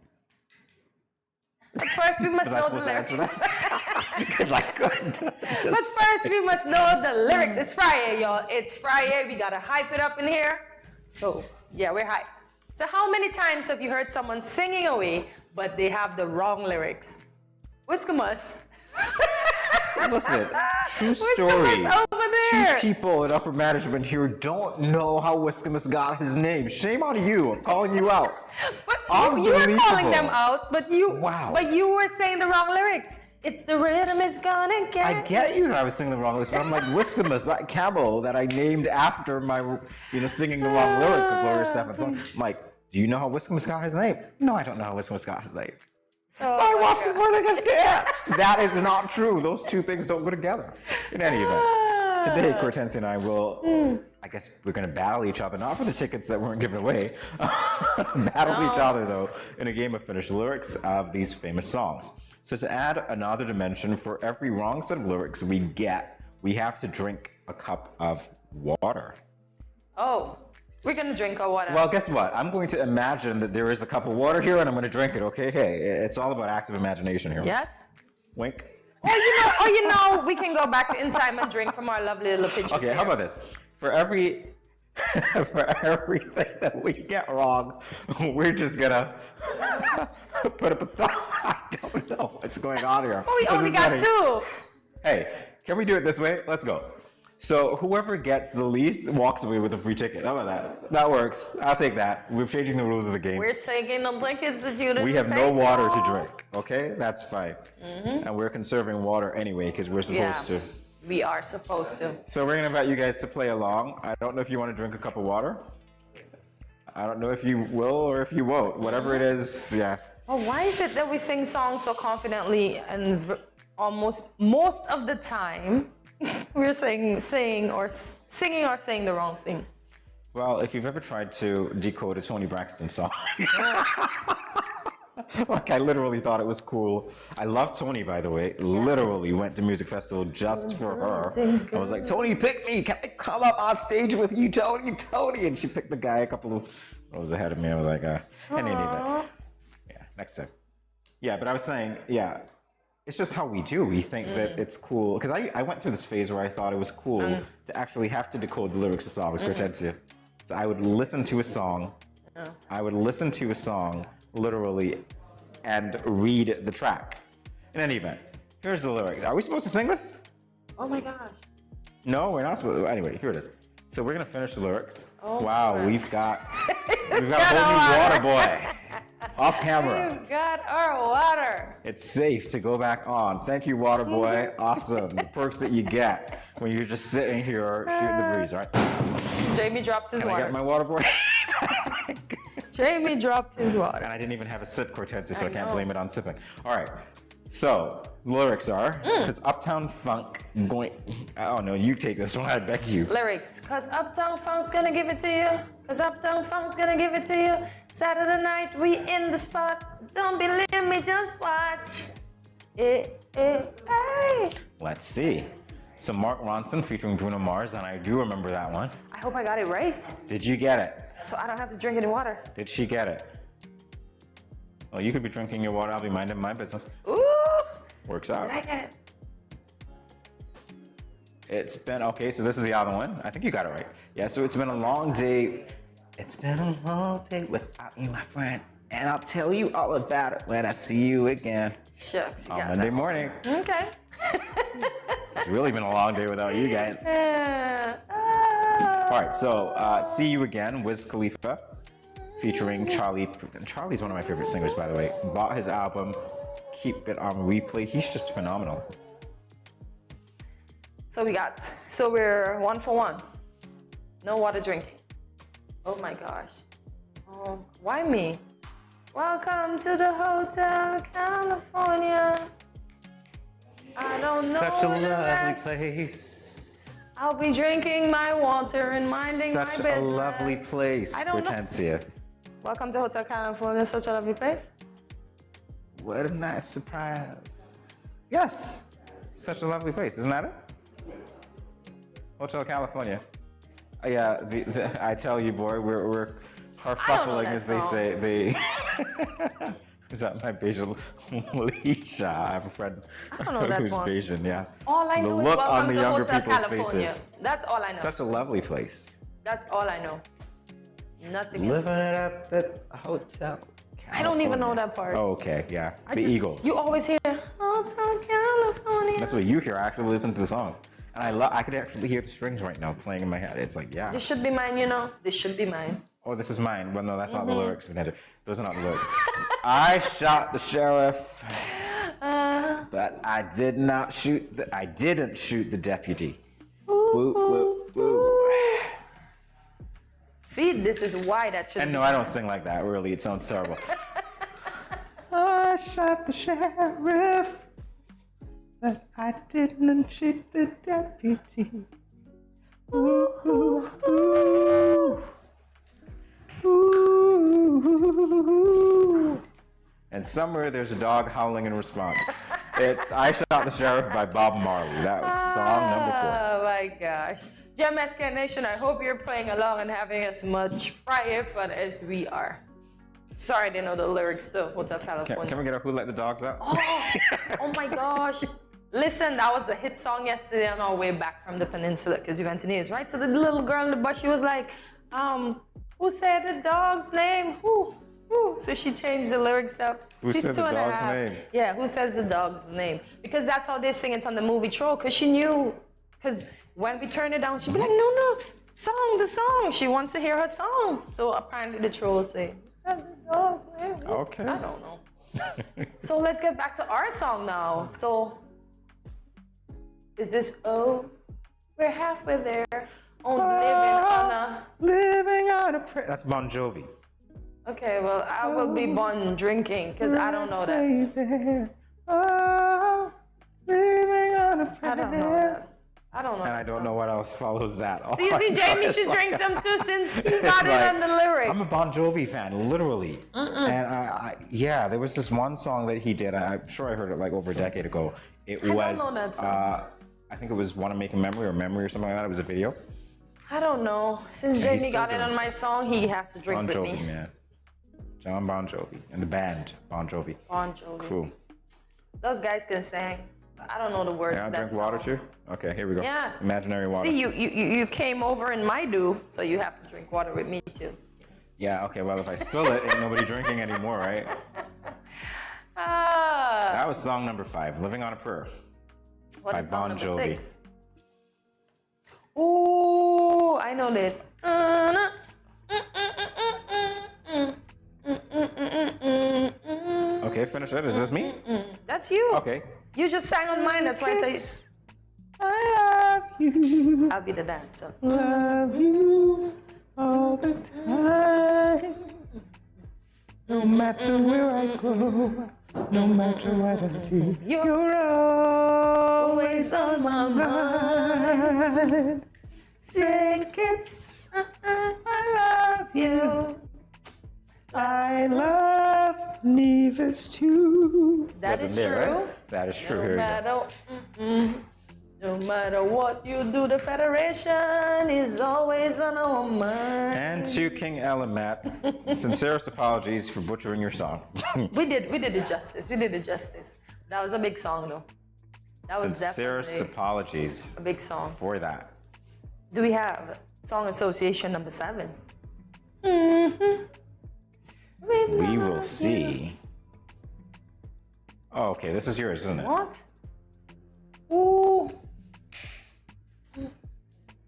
But first we must know the lyrics. Because I couldn't. But first we must know the lyrics. It's Friday, y'all. It's Friday. We gotta hype it up in here. So yeah, we're hyped. So how many times have you heard someone singing away, but they have the wrong lyrics? Whiskamus. Listen, true story. Over there. Two people in upper management here don't know how Whiskamus got his name. Shame on you. I'm calling you out. But you were calling them out, but you were saying the wrong lyrics. It's the rhythm is gonna get. I get you that I was singing the wrong lyrics, but I'm like, Whiskamus, that camel that I named after my, singing the wrong lyrics of Gloria Stefan's song. I'm like, do you know how Whiskamus got his name? No, I don't know how Whiskamus got his name. I watched Good Morning SKN. That is not true. Those two things don't go together. In any event, today, Cortensia and I will, I guess we're going to battle each other, not for the tickets that weren't given away, battle each other, though, in a game of Finish the Lyrics of these famous songs. So to add another dimension, for every wrong set of lyrics we get, we have to drink a cup of water. Oh, we're going to drink our water. Well, guess what? I'm going to imagine that there is a cup of water here and I'm going to drink it, okay? Hey, it's all about active imagination here. Yes? Wink. Or we can go back in time and drink from our lovely little pitchers. Okay, how about this? For everything that we get wrong, we're just gonna put up a thumb. I don't know what's going on here. Oh, we only got two. Hey, can we do it this way? Let's go. So whoever gets the least walks away with a free ticket. How about that? That works. I'll take that. We're changing the rules of the game. We're taking the tickets that you didn't We have no take water to off. drink, okay? That's fine. And we're conserving water anyway because we're supposed to. We are supposed to. So we're gonna invite you guys to play along. I don't know if you want to drink a cup of water. I don't know if you will or if you won't. Whatever it is, yeah. Oh, why is it that we sing songs so confidently and almost most of the time we're singing or saying the wrong thing? Well, if you've ever tried to decode a Toni Braxton song, like I literally thought it was cool. I love Toni, by the way. Literally went to music festival just for her. I was like, Toni, pick me. Can I come up on stage with you, Toni? And she picked the guy a couple of rows ahead of me. I was like, in any event. Yeah, next time. Yeah, but I was saying, yeah, it's just how we do. We think that it's cool. Because I went through this phase where I thought it was cool to actually have to decode the lyrics of songs, Cortensia. So I would listen to a song. Literally, and read the track. In any event, here's the lyric. Are we supposed to sing this? Oh my gosh. No, we're not supposed to. Anyway, here it is. So we're gonna finish the lyrics. Oh, wow, boy. we've got a whole new water boy off camera. We've got our water. It's safe to go back on. Thank you, water boy. Awesome. The perks that you get when you're just sitting here shooting the breeze. All right. Jamie dropped his Can water. I get my water boy? Jamie dropped his water. And I didn't even have a sip, Cortensia, so I can't blame it on sipping. All right. So, lyrics are, because Uptown Funk going, oh no, you take this one, I beg you. Lyrics, cause Uptown Funk's gonna give it to you. Cause Uptown Funk's gonna give it to you. Saturday night, we in the spot. Don't believe me, just watch. Let's see. So Mark Ronson featuring Bruno Mars, and I do remember that one. I hope I got it right. Did you get it? So I don't have to drink any water. Did she get it? Well, you could be drinking your water, I'll be minding my business. Ooh! Works out. Did I get it? It's been, okay, so this is the other one. I think you got it right. Yeah, so it's been a long day. It's been a long day without you, my friend. And I'll tell you all about it when I see you again. Shucks. On Monday morning. Okay. It's really been a long day without you guys. All right, so See You Again, Wiz Khalifa, featuring Charlie. Charlie's one of my favorite singers, by the way. Bought his album, keep it on replay. He's just phenomenal. So we're 1 for 1. No water drinking. Oh my gosh. Oh, why me? Welcome to the Hotel California. I don't know. Such a the lovely rest. place. I'll be drinking my water and minding my business. Such a lovely place, I don't know. Hortensia. Welcome to Hotel California, such a lovely place. What a nice surprise. Yes, such a lovely place, isn't that it? Hotel California. Yeah, I tell you, boy, we're harfuffling, as they say. Is that my Bayesian Alicia? I have a friend who's Bayesian, yeah. All I know the is look welcome on the to younger Hotel people's California. faces. That's all I know. Such a lovely place. That's all I know. Nothing Living else. it up at Hotel California. I don't even know that part. Oh, okay, yeah. The Eagles. You always hear Hotel California. That's what you hear. I actually listen to the song. And I could actually hear the strings right now playing in my head. It's like, yeah. This should be mine, you know. This should be mine. Oh, this is mine. Well, no, that's not the lyrics. Those are not the lyrics. I shot the sheriff, but but I didn't shoot the deputy. Woo, woo, woo. See, this is why that should. And no, I don't sing like that. Really, it sounds terrible. I shot the sheriff, but I didn't shoot the deputy. Ooh, ooh, ooh. Ooh. And somewhere there's a dog howling in response. It's I Shot the Sheriff by Bob Marley. That was song number 4. Oh my gosh. GMSK Nation, I hope you're playing along and having as much Friday fun as we are. Sorry, I didn't know the lyrics to Hotel California. Can we get a Who Let the Dogs Out? Oh my gosh. Listen, that was a hit song yesterday on our way back from the peninsula because we went to News, right? So the little girl in the bus, she was like, who said the dog's name? Who? So she changed the lyrics up. Who said the dog's name? Yeah, who says the dog's name? Because that's how they sing it on the movie Troll, because she knew. Because when we turn it down, she'd be like, no, the song. She wants to hear her song. So apparently the trolls say, who said the dog's name? Okay. I don't know. So let's get back to our song now. So, is this, we're halfway there. Living on a prayer. That's Bon Jovi. Okay, well, I will be Bon drinking because I don't know that. Living on a prayer. I don't know that. I don't know. And I don't know what else follows that. See, Jamie should drink some too since he got it on the lyric. I'm a Bon Jovi fan, literally. And yeah, there was this one song that he did. I'm sure I heard it like over a decade ago. I don't know that song. I think it was Wanna Make a Memory or something like that. It was a video. I don't know. Since Jamie got it on my song, he has to drink with me. Bon Jovi, man. John Bon Jovi and the band Bon Jovi. Bon Jovi. Cool. Those guys can sing. I don't know the words Yeah, to that drink song. water too? Okay, here we go. Yeah. Imaginary water. See, you came over in my do, so you have to drink water with me too. Yeah, okay, well, if I spill it, ain't nobody drinking anymore, right? That was song number 5, Living on a Prayer. What by is song Bon number Jovi. 6? Oh, I know this. Okay, finish it. Is this me? That's you. Okay. You just sang on mine, that's why I tell you. I love you. I'll be the dancer. Love you all the time. No matter where I go, no matter what I do, you're always on my mind. St. Kitts, I love you. I love Nevis too. That is true. Right? That is true. No matter what you do, the Federation is always on our mind. And to King Matt, sincerest apologies for butchering your song. We did it justice. That was a big song though. That was Sincerest definitely apologies. a big song. For that. Do we have song association number 7? We will see. Oh, okay, this is yours, isn't it? What? Ooh.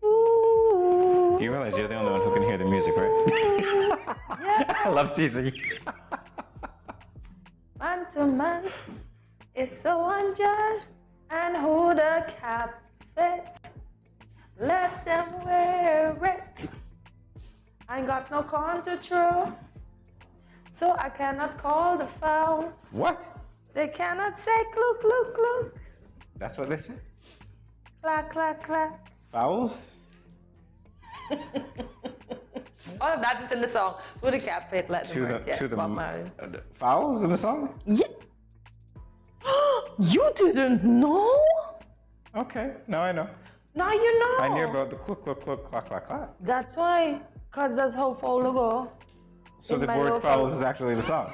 Ooh. You realize you're the only one who can hear the music, right? Yes. I love teasing you. Man to man is so unjust, and who the cap fits, let them wear it. I ain't got no corn to throw, so I cannot call the fouls. What? They cannot say look, look, look. That's what they say? Clack, clack, clack. Fouls? All of that is in the song. Who the cap fit, let them wear it. Yes, Bob Marley. Fouls in the song? Yeah. You didn't know? Okay, now I know. Now you know. I knew about the cluck, cluck, cluck, clack, clack, clack. That's why, because that's how foul to go. So the word fouls is actually the song.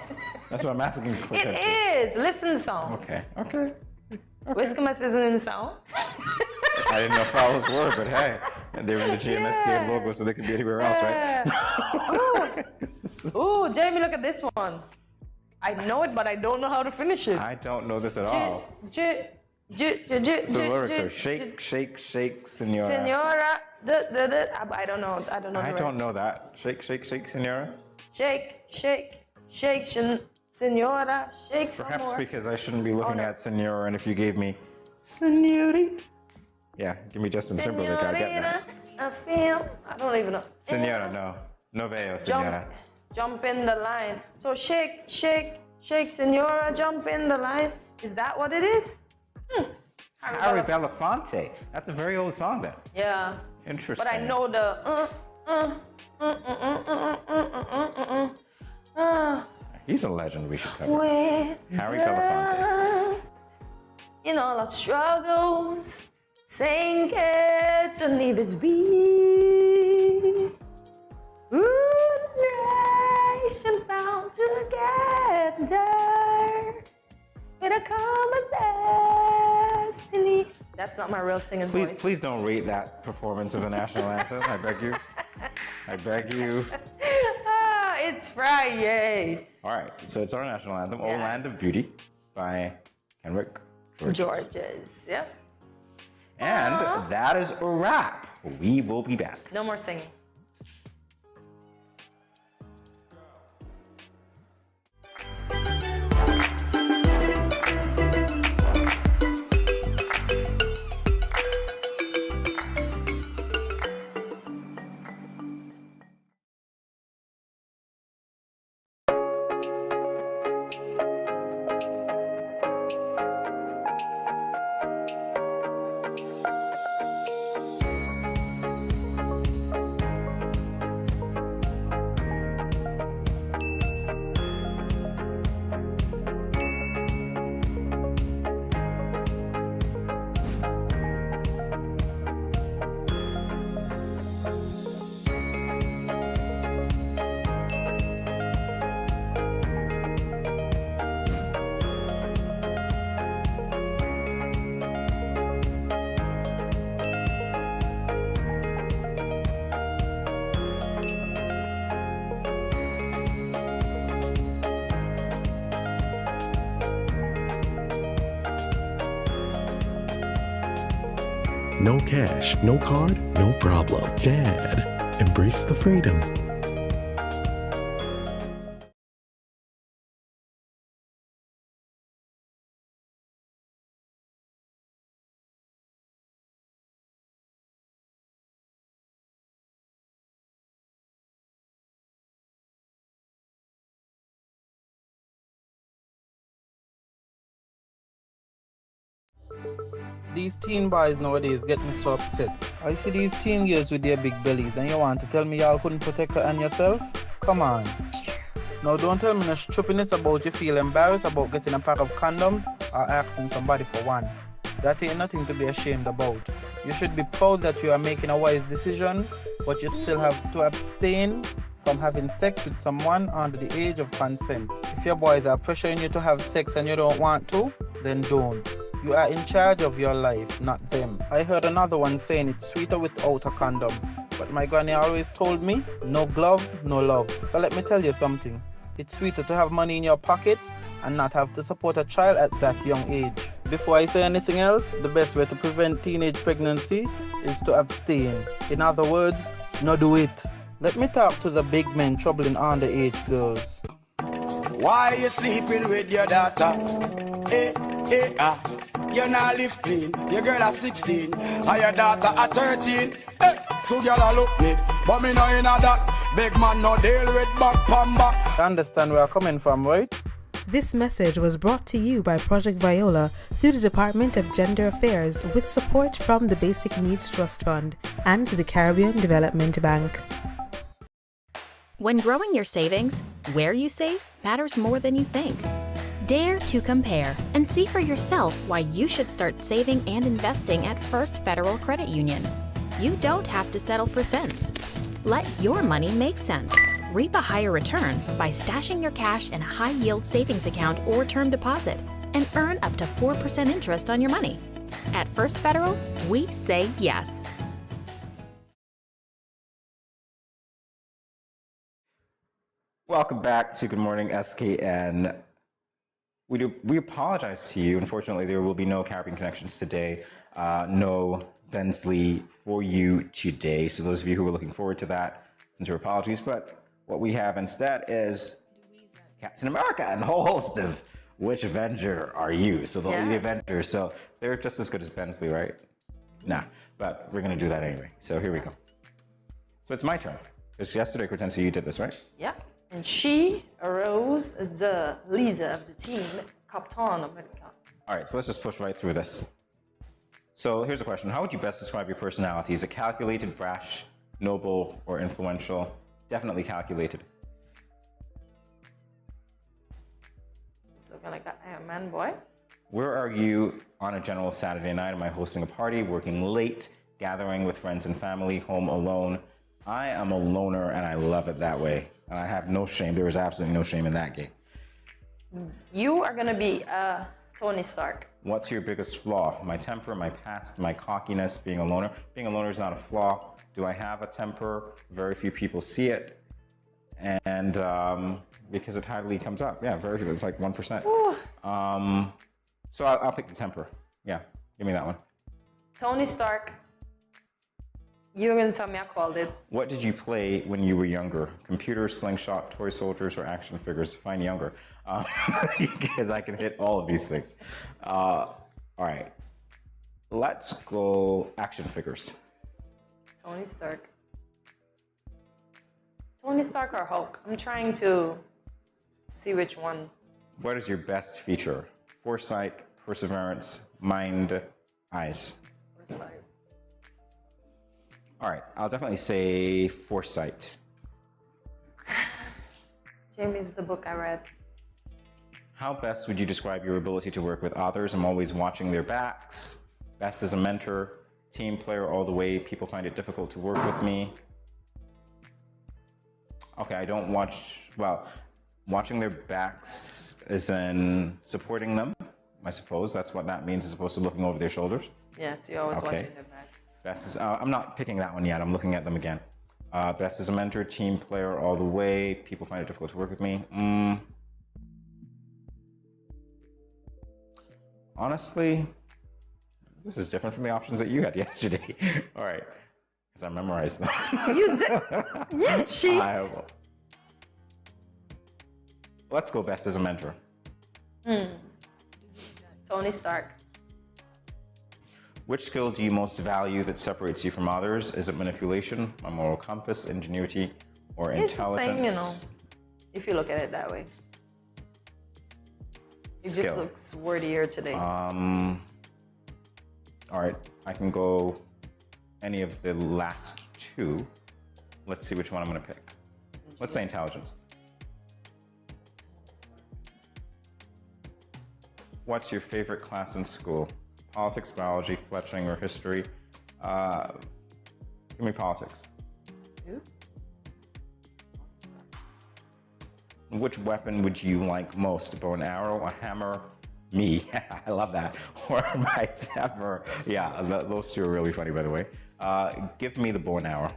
That's what I'm asking you. It is. Listen to the song. Okay. Whiskamus isn't in the song. I didn't know fouls were, but hey, they were in the GMSK logo, so they could be anywhere else, right? Ooh, Jamie, look at this one. I know it, but I don't know how to finish it. I don't know this at all. So the lyrics are shake, shake, shake, senora. Senora, I don't know. I don't know. I don't know that. Shake, shake, shake, senora. Shake, shake, shake, Senora, shake some Perhaps more. because I shouldn't be looking no. at Senora, and if you gave me Senorita. Yeah, give me Justin Timberlake, I get that. I feel, I don't even know. Senora, no. No veo, senora. Jump in the line. So shake, shake, shake, Senora, jump in the line. Is that what it is? Harry Belafonte. That's a very old song then. Yeah. Interesting. But I know the He's a legend we should cover. With Harry Belafonte. In all our struggles, St. Kitts and leaders be. Good nation bound together with a common destiny. That's not my real singing voice. Please don't rate that performance of the national anthem. I beg you. I beg you. It's Friday. All right, so it's our national anthem, O Yes. Land of Beauty by Kenrick Georges. Yep. And that is a wrap. We will be back. No more singing. No cash, no card, no problem. Dad, embrace the freedom. These teen boys nowadays get me so upset. I see these teen girls with their big bellies and you want to tell me y'all couldn't protect her and yourself? Come on. Now don't tell me no stupidness about you feel embarrassed about getting a pack of condoms or asking somebody for one. That ain't nothing to be ashamed about. You should be proud that you are making a wise decision, but you still have to abstain from having sex with someone under the age of consent. If your boys are pressuring you to have sex and you don't want to, then don't. You are in charge of your life, not them. I heard another one saying it's sweeter without a condom. But my granny always told me, no glove, no love. So let me tell you something. It's sweeter to have money in your pockets and not have to support a child at that young age. Before I say anything else, the best way to prevent teenage pregnancy is to abstain. In other words, no do it. Let me talk to the big men troubling underage girls. Why you sleeping with your daughter? You not live clean. Your girl at 16 and your daughter at 13. So girl look me, but me know in that big man no deal with back pan back. You understand where I'm coming from, right? This message was brought to you by Project Viola through the Department of Gender Affairs with support from the Basic Needs Trust Fund and the Caribbean Development Bank. When growing your savings, where you save matters more than you think. Dare to compare and see for yourself why you should start saving and investing at First Federal Credit Union. You don't have to settle for cents. Let your money make sense. Reap a higher return by stashing your cash in a high-yield savings account or term deposit and earn up to 4% interest on your money. At First Federal, we say yes. Welcome back to Good Morning SKN. We apologize to you. Unfortunately, there will be no Caribbean Connections today. No Bensley for you today. So those of you who were looking forward to that, sincere apologies. But what we have instead is Captain America and the whole host of which Avenger are you? So the lead Avenger. So they're just as good as Bensley, right? Nah, but we're gonna do that anyway. So here we go. So it's my turn. Because yesterday, Cortensia, you did this, right? Yeah. And she arose the leader of the team, Captain America. All right, so let's just push right through this. So here's a question. How would you best describe your personality? Is it calculated, brash, noble, or influential? Definitely calculated. It's looking like that Iron Man boy. Where are you on a general Saturday night? Am I hosting a party, working late, gathering with friends and family, home alone? I am a loner and I love it that way. And I have no shame. There is absolutely no shame in that game. You are going to be Tony Stark. What's your biggest flaw? My temper, my past, my cockiness, being a loner. Being a loner is not a flaw. Do I have a temper? Very few people see it. And because it hardly comes up. Yeah, very few. It's like 1%. So I'll pick the temper. Yeah, give me that one. Tony Stark. You're going to tell me I called it. What did you play when you were younger? Computers, slingshot, toy soldiers, or action figures? Define younger. Because I can hit all of these things. All right. Let's go action figures. Tony Stark. Tony Stark or Hulk? I'm trying to see which one. What is your best feature? Foresight, perseverance, mind, eyes. Foresight. All right, I'll definitely say foresight. Jamie's the book I read. How best would you describe your ability to work with others? I'm always watching their backs. Best as a mentor, team player all the way. People find it difficult to work with me. Okay, I don't watch, well, watching their backs is in supporting them, I suppose. That's what that means as opposed to looking over their shoulders. Yes, you're always watching their back. Best is, I'm not picking that one yet. I'm looking at them again. Best as a mentor, team player all the way. People find it difficult to work with me. Honestly, this is different from the options that you had yesterday. All right, because I memorized them. You did? You cheat. Let's go best as a mentor. Tony Stark. Which skill do you most value that separates you from others? Is it manipulation, a moral compass, ingenuity, or intelligence? It's the same, if you look at it that way. It Skill. just looks wordier today. All right, I can go any of the last two. Let's see which one I'm going to pick. Let's say intelligence. What's your favorite class in school? Politics, biology, fletching, or history? Give me politics. Which weapon would you like most? A bow and arrow, a hammer? Me, I love that. Or my temper. Yeah, those two are really funny, by the way. Give me the bow and arrow.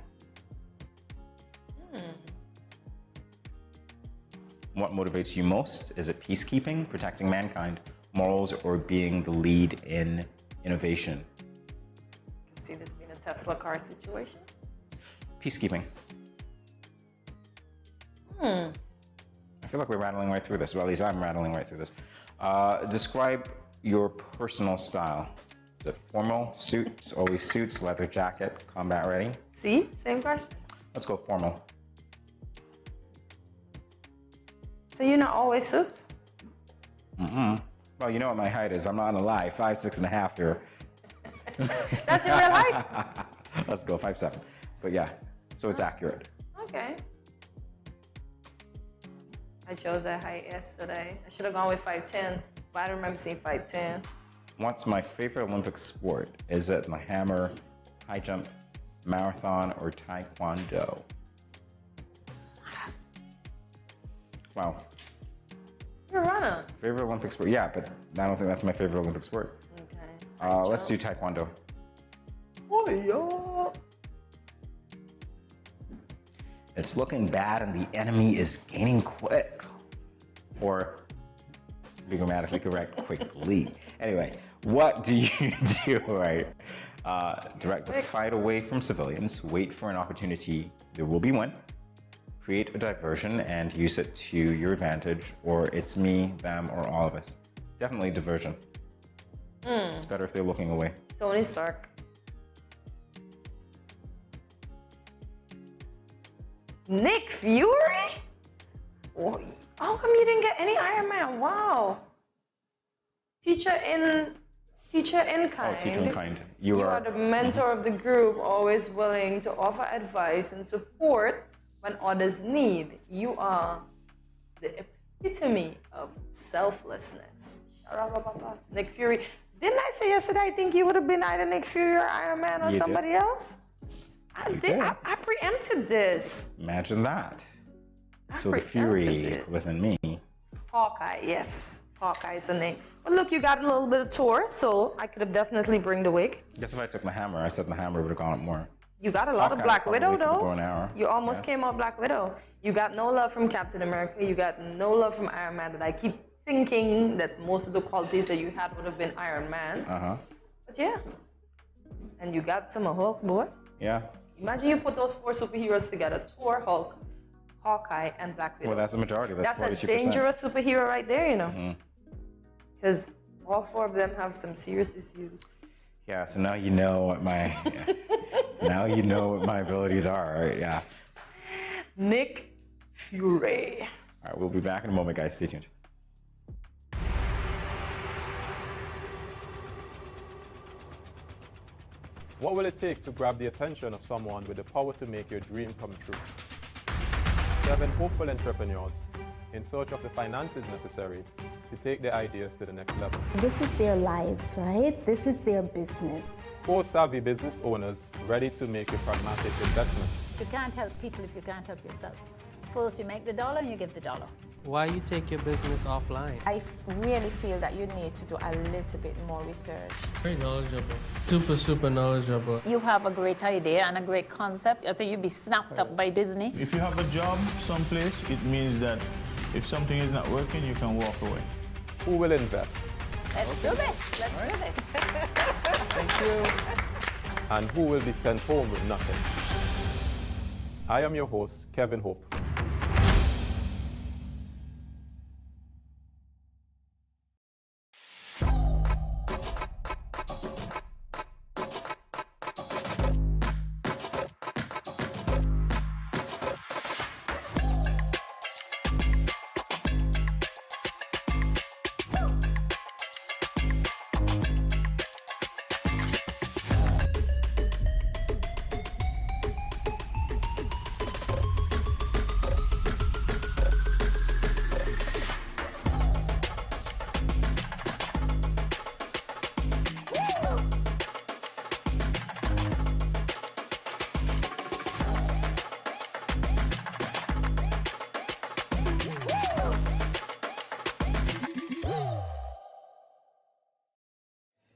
What motivates you most? Is it peacekeeping, protecting mankind, morals, or being the lead in innovation? I can see this being a Tesla car situation. Peacekeeping. I feel like we're rattling right through this. Well, at least I'm rattling right through this. Describe your personal style. Is it formal, suits, always suits, leather jacket, combat ready? See, same question. Let's go formal. So you're not always suits? Well, you know what my height is. I'm not gonna lie, 5'6.5" here. That's your real height? Let's go 5'7". But yeah, so it's accurate. Okay. I chose that height yesterday. I should have gone with 5'10", but I don't remember seeing 5'10". What's my favorite Olympic sport? Is it the hammer, high jump, marathon, or taekwondo? Wow. You're a runner. Favorite Olympic sport? Yeah, but I don't think that's my favorite Olympic sport. Okay. Let's do taekwondo. Oh, yeah. It's looking bad and the enemy is gaining quick. Or, be grammatically correct, quickly. Anyway, what do you do, right? Direct the fight away from civilians, wait for an opportunity, there will be one. create a diversion and use it to your advantage, or it's me, them, or all of us. Definitely diversion. It's better if they're looking away. Tony Stark. Nick Fury? Oh, how come you didn't get any Iron Man? Wow. Teacher in kind. Oh, teacher in kind. You are the mentor of the group, always willing to offer advice and support when others need. You are the epitome of selflessness. Nick Fury. Didn't I say yesterday I think you would have been either Nick Fury or Iron Man or somebody else? I preempted this. Imagine that. So the Fury within me. Hawkeye, yes. Hawkeye is the name. Well, look, you got a little bit of tour, so I could have definitely bring the wig. Guess if I took the hammer, I said the hammer would have gone up more. You got a lot of Black Widow, though. Hour. You almost came out Black Widow. You got no love from Captain America. You got no love from Iron Man. That I keep thinking that most of the qualities that you had would have been Iron Man. But yeah. And you got some of Hulk, boy. Yeah. Imagine you put those 4 superheroes together. Thor, Hulk, Hawkeye, and Black Widow. Well, that's the majority. That's 42%. A dangerous superhero right there, you know. Because all 4 of them have some serious issues. Yeah, so now you know what my now you know what my abilities are, right? Yeah. Nick Fury. All right, we'll be back in a moment, guys. Stay tuned. What will it take to grab the attention of someone with the power to make your dream come true? 7 hopeful entrepreneurs in search of the finances necessary to take their ideas to the next level. This is their lives, right? This is their business. 4 savvy business owners ready to make a pragmatic investment. You can't help people if you can't help yourself. First you make the dollar and you give the dollar. Why you take your business offline? I really feel that you need to do a little bit more research. Very knowledgeable. Super knowledgeable. You have a great idea and a great concept. I think you'd be snapped up by Disney. If you have a job someplace, it means that if something is not working, you can walk away. Who will invest? Let's do this. Let's do this. Thank you. And who will be sent home with nothing? I am your host, Kevin Hope.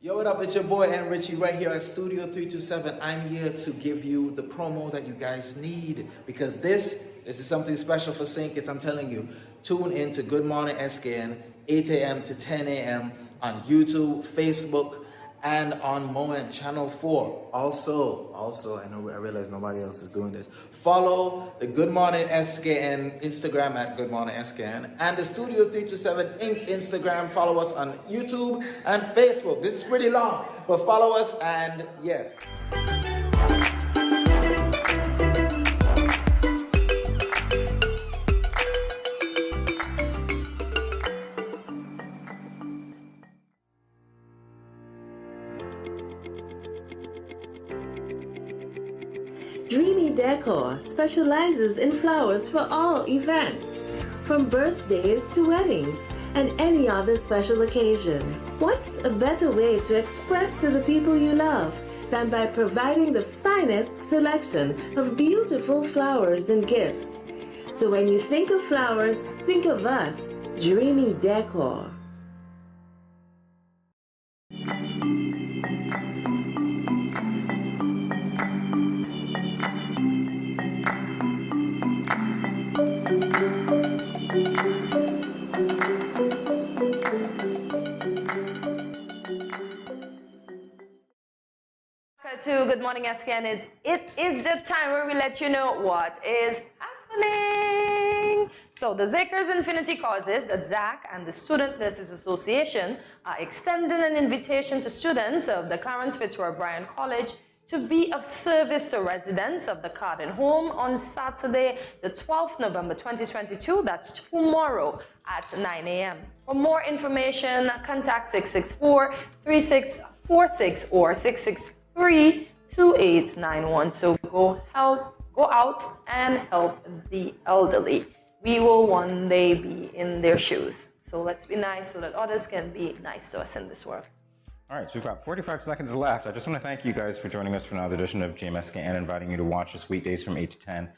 Yo, what up? It's your boy and Richie right here at Studio 327. I'm here to give you the promo that you guys need because this is something special for St. Kitts. I'm telling you, tune in to Good Morning SKN, 8 a.m. to 10 a.m. on YouTube, Facebook, and on Moment Channel 4. Also, I realize nobody else is doing this. Follow the Good Morning SKN Instagram at Good Morning SKN and the Studio 327 Inc. Instagram. Follow us on YouTube and Facebook. This is pretty long, but follow us and yeah. Dreamy Decor specializes in flowers for all events, from birthdays to weddings and any other special occasion. What's a better way to express to the people you love than by providing the finest selection of beautiful flowers and gifts? So when you think of flowers, think of us, Dreamy Decor. To Good Morning SKN. It is the time where we let you know what is happening. happening. So the Zakers Infinity causes that ZAC and the Student Nurses Association are extending an invitation to students of the Clarence Fitzroy Bryan College to be of service to residents of the Carden home on Saturday, the 12th November 2022. That's tomorrow at 9 a.m. For more information, contact 664-3646 or 663-2891. So go out and help the elderly. We will one day be in their shoes. So let's be nice so that others can be nice to us in this world. All right, so we've got 45 seconds left. I just want to thank you guys for joining us for another edition of GMS SKN, inviting you to watch us weekdays from 8 to 10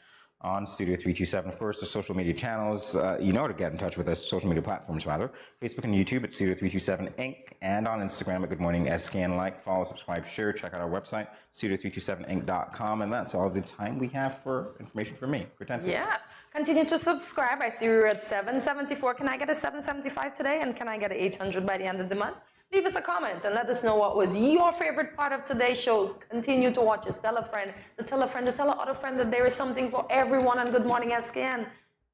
on Studio 327. Of course, the social media channels, you know how to get in touch with us, social media platforms rather. Facebook and YouTube at Studio 327 Inc. and on Instagram at Good Morning SKN. Like, follow, subscribe, share, check out our website, studio327inc.com. And that's all the time we have for information from me, Cretensi. Yes. Continue to subscribe. I see we're at 774. Can I get a 775 today? And can I get an 800 by the end of the month? Leave us a comment and let us know what was your favorite part of today's shows. Continue to watch us. Tell a friend, to tell a friend, to tell another friend that there is something for everyone on Good Morning SKN.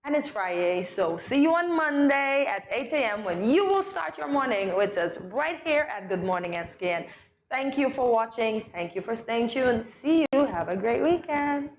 And it's Friday, so see you on Monday at 8 a.m. when you will start your morning with us right here at Good Morning SKN. Thank you for watching. Thank you for staying tuned. See you. Have a great weekend.